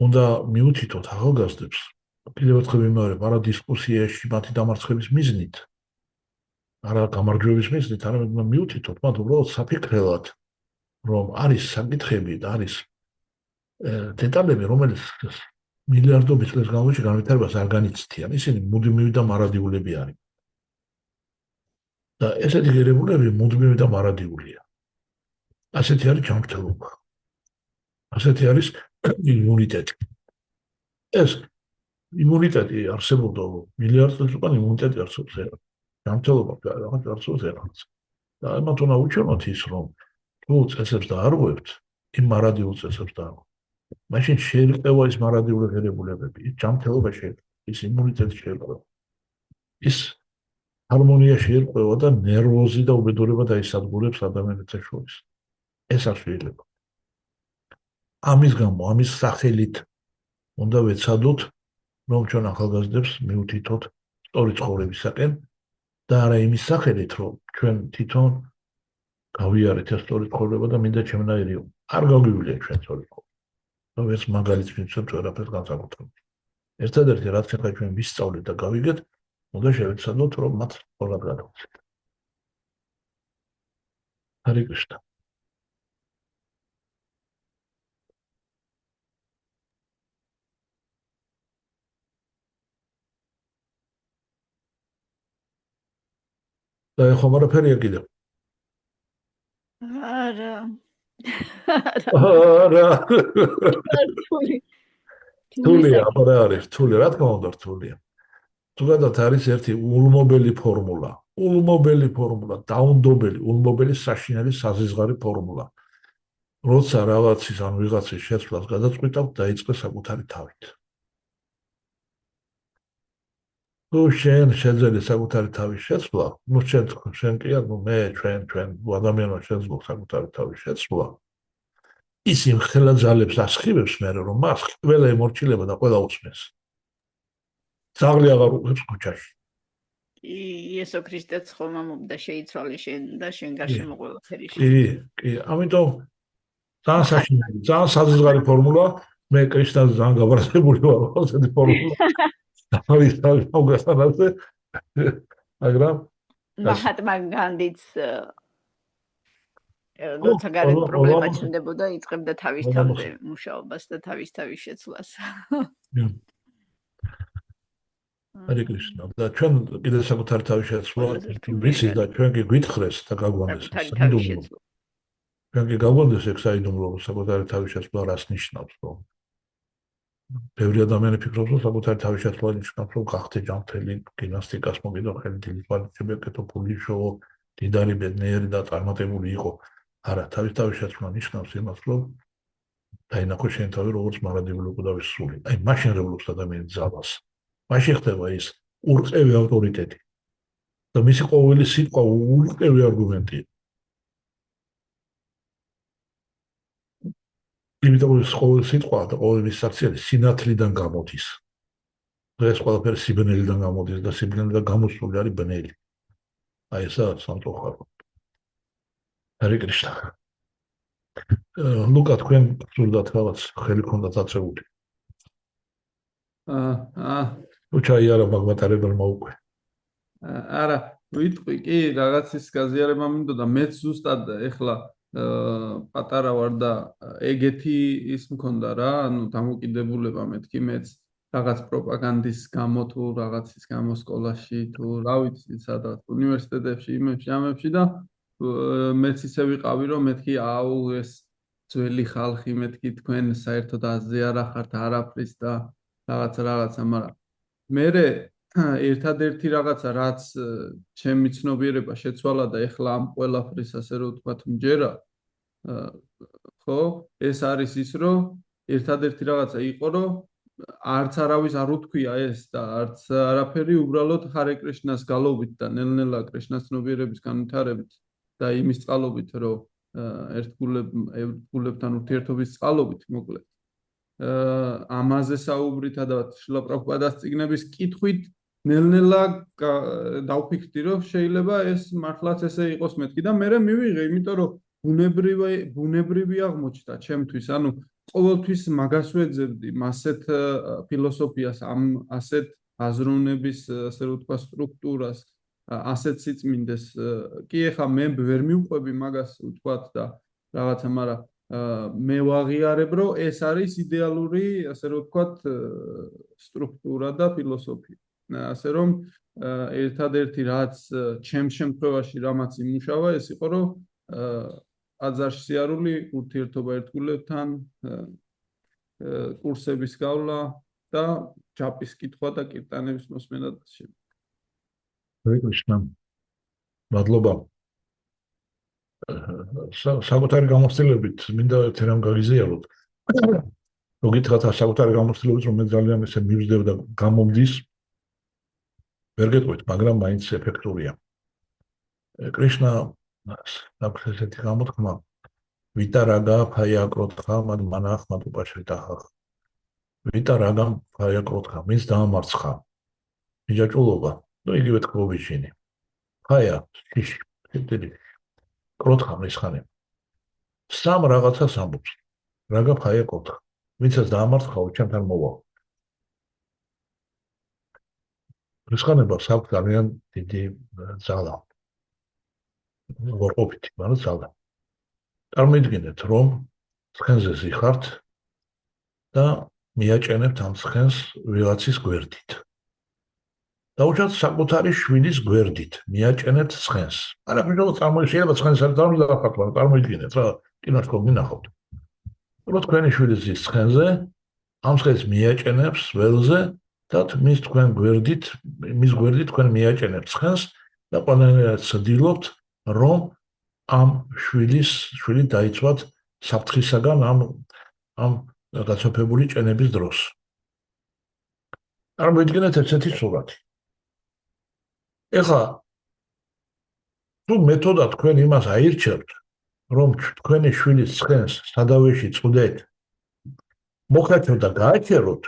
უნდა მიუთითოთ ახალგაზრდებს კიდევ ერთხელ ვიმეორებ არა დისკუსიაში მათი დამარცხების მიზნით არა გამარჯვების მიზნით არამედ მიუთითოთ მათ უბრალოდ საფიქრებლად რომ არის საკითხები და არის დეტალები რომელიც მილიარდობით წლის განმავლობაში განვითარებას არ განიცდიან ისინი მუდმივი და მარადიულები არიან და ესეთი ღირებულები მუდმივი და მარადიულია ასეთი არის ჯანმრთელობა ასეთი არის იმუნიტეტი ეს იმუნიტეტი არსებობდა მილიარდ წელს უკან იმუნიტეტი არსებობს ჯანმრთელობა რაღაც არსებობს და ამათ უნდა უჩვენოთ ის რომ თუ წესებს დაარღვევთ იმ მარადიულ წესებს დაარღვევთ მაშინ შეიძლება ის მარადიული ღირებულებები ის ჯანმრთელობა შეიძლება ის იმუნიტეტი შეიძლება ის ჰარმონია შეიძლება და ნერვოზი და უბედურება დაისადგურებს ადამიანთა შორის ეს არ შეიძლება ამის გამო ამის სახელით უნდა ვეცადოთ რომ ჩვენ ახალგაზრდებს მიუთითოთ სწორი ცხოვრებისაკენ და არა იმის სახელით რომ ჩვენ თვითონ გავიარეთ ეს სწორი ცხოვრება და მინდა ჩემნაირიო არ გავივლია ჩვენ სწორი ცხოვრება ეს მაგალითს ვინცოთ ვერაფერს განსაკუთრებით ერთადერთი რაც ახლა ჩვენ ვისწავლეთ და გავიგეთ უნდა შევეცადოთ რომ მათ სწორად გადავწყვეტთ ჰარი კრიშნა და ეხლა მარაფერია კიდევ არა რთულია აბა არის რთული რა თქმა უნდა რთულია ზოგადად არის ერთი ულმობელი ფორმულა დაუნდობელი ულმობელი საშინელი საზღარი ფორმულა როცა რაღაცის ან ვიღაცის შეცვლას გადაწყვიტავთ დაიწყე საკუთარი თავით თუ შენ შეძელი საკუთარი თავის შეცვლა ნუ შენ კი არ მე ჩვენ ადამიანმა შეძლო საკუთარი თავის შეცვლა ის იმ ხელა ძალებს ასხივებს მე რომ მას ყველა ემორჩილება და ყველა უსმენს ძაღლი აღარ უხებს ქუჩაში იესო ქრისტეც ხომ ამობდა შეიცვალე შენ და შენ გარშემო ყველაფერი კი ამიტომ ძალიან საშინელი ძალიან საზღარი ფორმულა მე კრიშნას ძალიან გაბრაზებული ვარ ასეთი ფორმულა თავის მოგესალმე მაგრამ მაჰატმა განდიც როცა გარეთ პრობლემა ჩნდებოდა იწყებდა თავის თავზე მუშაობას და თავის შეცვლას ჰარე კრიშნა და ჩვენ კიდე საკუთარი თავის შეცვლა ვიცით და ჩვენ კი გვითხრეს და გაგვანდეს ჩვენ კი გაგვანდეს ეგ საიდუმლო საკუთარი თავის შეცვლა რას ნიშნავს რომ ბევრი ადამიანი ფიქრობს რომ საკუთარი თავის შეცვლა ნიშნავს რომ გახდე ჯანმრთელი გიმნასტიკას მოგიდო ხელი დილით ეკეთო ფული შოო დიდარი ბედნიერი და წარმატებული იყო არა თავის შეცვლა ნიშნავს იმას რომ დაინახო შენ თავი როგორც მარადიული უკუდავის სული აი მაშინ რევლობს ადამიანის ძალას მაშინ ხდება ის ურყევი ავტორიტეტი და მისი ყოველი სიტყვა ურყევი არგუმენტია იმიტომ რომ ყოველი სიტყვა და ყოველი საქციელი სინათლიდან გამოდის ეს ყველაფერი სიბნელიდან გამოდის და სიბნელიდან გამოსული არის ბნელი აი ესა სამწუხარო ჰარე კრიშნა ლუკა თქვენ სულდათ რაღაც ხელი ქონდათ აწეული უჩაი არა მაგმატარებელმა უკვე არა ვიტყვი კი რაღაცის გაზიარება მინდოდა მეც ზუსტად ეხლა პატარა ვარ და ეგეთი ის მქონდა რა ანუ დამოკიდებულება მეთქი მეც რაღაც პროპაგანდის გამო თუ რაღაცის გამო სკოლაში თუ რა ვიცი სადღაც უნივერსიტეტებში იმებში ამებში და მეც ისე ვიყავი რომ მეთქი აუ ეს ძველი ხალხი მეთქი თქვენ საერთოდ აზრი არ ახართ არაფრის და რაღაცა მაგრამ მერე ერთადერთი რაღაცა რაც ჩემი ცნობიერება შეცვალა და ეხლა ამ ყველაფრის ასე რომ ვთქვათ მჯერა ხო ეს არის ის რომ ერთადერთი რაღაცა იყო რომ არც არავის არ უთქვია ეს და არც არაფერი უბრალოდ ჰარე კრიშნას გალობით და ნელ-ნელა კრიშნას ცნობიერების განვითარებით და იმის წყალობით რომ ერთგულებთან ურთიერთობის წყალობით მოკლედ ამაზე საუბრითა და შრილა პრაბჰუპადას წიგნების კითხვით ნელ-ნელა დავფიქრდი რომ შეიძლება ეს მართლაც ესე იყოს მეთქი და მე მივიღე იმიტომ რომ ბუნებრივი აღმოჩნდა ჩემთვის ანუ ყოველთვის მაგას ვეძებდი მასეთ ფილოსოფიას ამ ასეთ აზროვნების ასე რომ ვთქვა სტრუქტურას ასეთ სიწმინდეს კი ეხა მე ვერ მივყვები მაგას ვთქვათ და რაღაცა მაგრამ მე ვაღიარებ რომ ეს არის იდეალური ასე რომ ვთქვათ სტრუქტურა და ფილოსოფია ასე რომ ერთადერთი რაც ჩემ შემთხვევაში რამაც იმუშავა ეს იყო რომ აზარში სიარული ურთიერთობა ერთგულებთან კურსების გავლა და ჯაპის კითხვა და კირტანების მოსმენა და შემდეგ. კრიშნა მადლობა საკუთარი გამოცდილებით მინდა ერთი რამ გაგიზიაროთ რომ გითხრათ საკუთარი გამოცდილებით რომ მე ძალიან ესე მივზდებ და გამომდის ვერ გეტყვით მაგრამ მაინც ეფექტურია კრიშნა აქვს ესეთი გამოთქმა ვიტა რაღა ფაია კროთხა მან მანახ მათ უპაშრიტახა ვიტა რაღა ფაია კროთხა მის დაამარცხა მიჯაჭულობა ну იგივე თქობიჩინი ფაია შიში თეთრი კროთხა მისხანე სამ რაღაცას ამბობს რაღა ფაია კროთხა ვინცაც დაამარცხა უჩემთან მოვა მისხანებას აქვს ძალიან დიდი ძალა ვორყოფითი მაგრამ ძალა წარმოიდგინეთ რომ ცხენზე ზიხართ და მიაჭენებთ ამ ცხენს ვიღაცის გვერდით დაუჭერთ საკუთარი შვილის გვერდით მიაჭენებთ ცხენს არა შეიძლება წარმოიდგინეთ ცხენს არ დავიდახართ წარმოიდგინეთ რა კინოში გინახავთ რომ თქვენი შვილი ზის ცხენზე ამ ცხენს მიაჭენებს ველზე და მის თქვენ გვერდით მის გვერდით თქვენ მიაჭენებთ ცხენს და ყველანაირად ცდილობთ რომ ამ შვილი დაიცვათ საფრთხისაგან ამ გაცოფებული ჭენების დროს. წარმოიდგინეთ ესეთი სურათი. ეხლა თუ მეთოდა თქვენ იმას აირჩევთ, რომ თქვენი შვილის ცხენს სადავეში წვდეთ, მოხერხოთ და გააჩეროთ,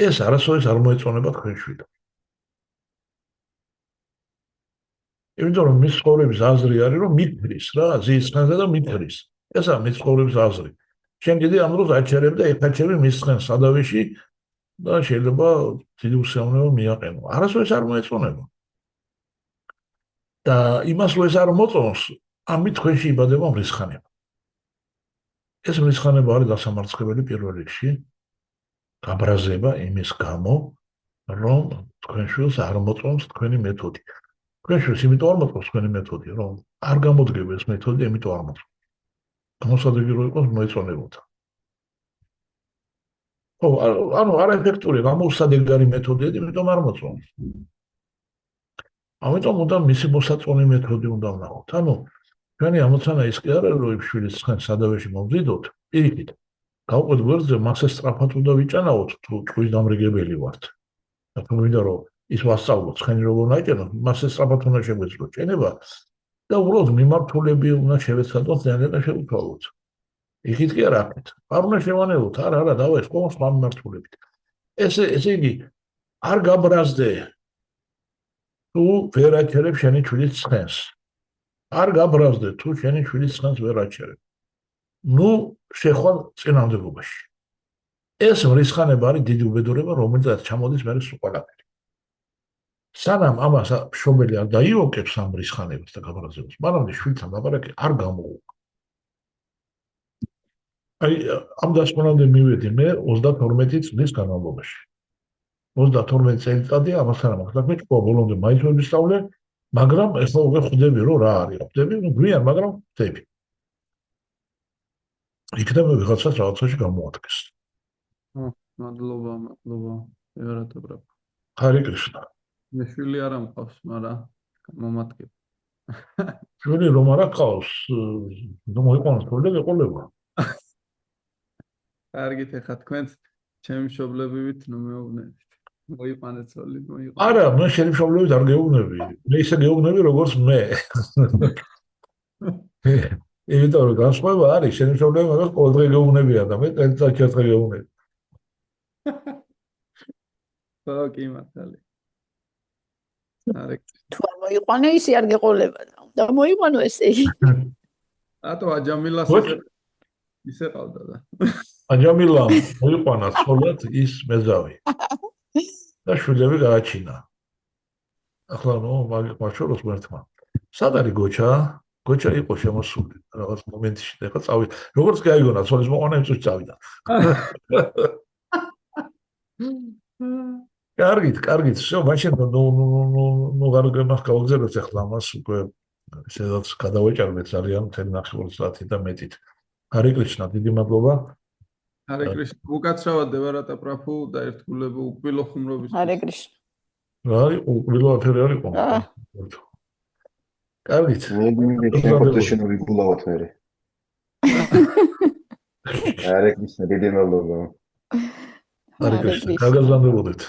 ეს არასოდეს არ მოეწონება თქვენ შვილს. იმიტომ რომ მის ცხოვრების აზრი არის რომ მithრის რა ზის ცხენზე და მithრის ესა მის ცხოვრების აზრი შენ კიდე ამ დროს აჩერებ და ეხაჩები მის ცხენს სადავეში და შეიძლება დიდი უსიამოვნება მიაყენო არასოდეს არ მოეწონება და იმას რომ ეს არ მოწონს ამით თქვენში იბადება მრისხანება ეს მრისხანება არის დასამარცხებელი პირველ რიგში გაბრაზება იმის გამო რომ თქვენ შვილს არ მოწონს თქვენი მეთოდი Crășul simțit urmă cu spune metodi, rom. Argamot trebuie să metodi emit urmă. Nu s-a devirat cu noi țonevut. Anu are efecturi, am să degari metodi, emit urmă țon. Am uitat mult misi bosa țoni metodi unde am luat. Anu, când am înțeles ischiare lui șuile scân să dăve și mobzidot, iricit. Ca o dvărze masă strapatul de vicina tu cuidam regebeli vart. Dacă nu idaro ის ვასწავლოთ ხენი როგორ ნაჭენო მასე სწრაფად უნდა შეგვეცვლოთ ჭენება და უბრალოდ მიმართულები უნდა შევეცადოთ ძალიან შევუთვალოთ იქით კი არ აქეთ არ უნდა შევანელოთ არა დავა ეს ყოველ სხვა მიმართულებით ესე იგი არ გაბრაზდე თუ ვერ აჩერებ შენი შვილის ცხენს არ გაბრაზდე თუ შენი შვილის ცხენს ვერ აჩერებ ნუ შეხვალ წინამდებობაში ეს მრისხანება არის დიდი უბედურება რომელზეც ჩამოდის მე სულ ყველაფერი სანამ ამას მშობელი არ დაიოკებს ამ რისხანებას და გაბარაზებას, მანამდე შვილთან ლაპარაკი არ გამოუვა. აი, ამ დასკვნამდე მივედი მე 32 წლის განმავლობაში. 32 წელიწადია ამასთან ამას საქმე, ჭკუა ბოლომდე მაინც ვერ ვისწავლე, მაგრამ ეხლა უკვე ხვდები, რომ რა არის. ხვდები, გვიან, მაგრამ ხვდები. იქნება ვიღაცას რაღაცაში გამოადგეს. მადლობა. ვეღარატობრა. ჰარი კრიშნა. მე შვილი არ ამყავს, მაგრამ მომადგებ. შვილი რომ არ აქვს, მოიყვანოს თორე ეყოლება. კარგით, ეხლა თქვენც ჩემი მშობლებივით ნუ მეუბნებით. მოიყვანეთ ცოლი, მოიყვანეთ. არა, მე შენი მშობლებით არ გეუბნები. მე ისე გეუბნები, როგორც მე. იმიტომ რომ განსხვავება არის, შენი მშობლები მაგას ყოველდღე გეუბნებიან და მე წელიწადში ერთხელ გეუბნები. ხო, კი მართალი. თუ არ მოიყვანე ისე არ გეყოლება და მოიყვანო ესე იგი. რატო აჯამილას ისე ყავდა და. აჯამილამ მოიყვანა ცოლად ის მეზავი. და შვილები გააჩინა. ახლა მაშოროს მერტმა. სად არის გოჩა? გოჩა იყო შემოსული რაღაც მომენტში და ახლა წავიდა. როგორც გაიგონა ცოლის მოყვანა იმწუს წავიდა. კარგით, всё, მაშინ ნუ გარგემახ გავგზავნოთ ახლა ამას უკვე სადაც გადავეჭარბეთ ძალიან მთელი 9 საათი და მეტით. ჰარი კრიშნა, დიდი მადლობა. ჰარე კრიშნა, უკაცრავად დევარატა პრაფუ და ერთგულებო უკბილო ხუმრობის. ჰარე კრიშნა. რა არის უკბილო აფერი არ იყო? კარგით. მე შემოწეშენ ვიგულავთ მე. ჰარე კრიშნა, დიდი მადლობა. ჰარი კრიშნა, გაგაზრდობოდეთ.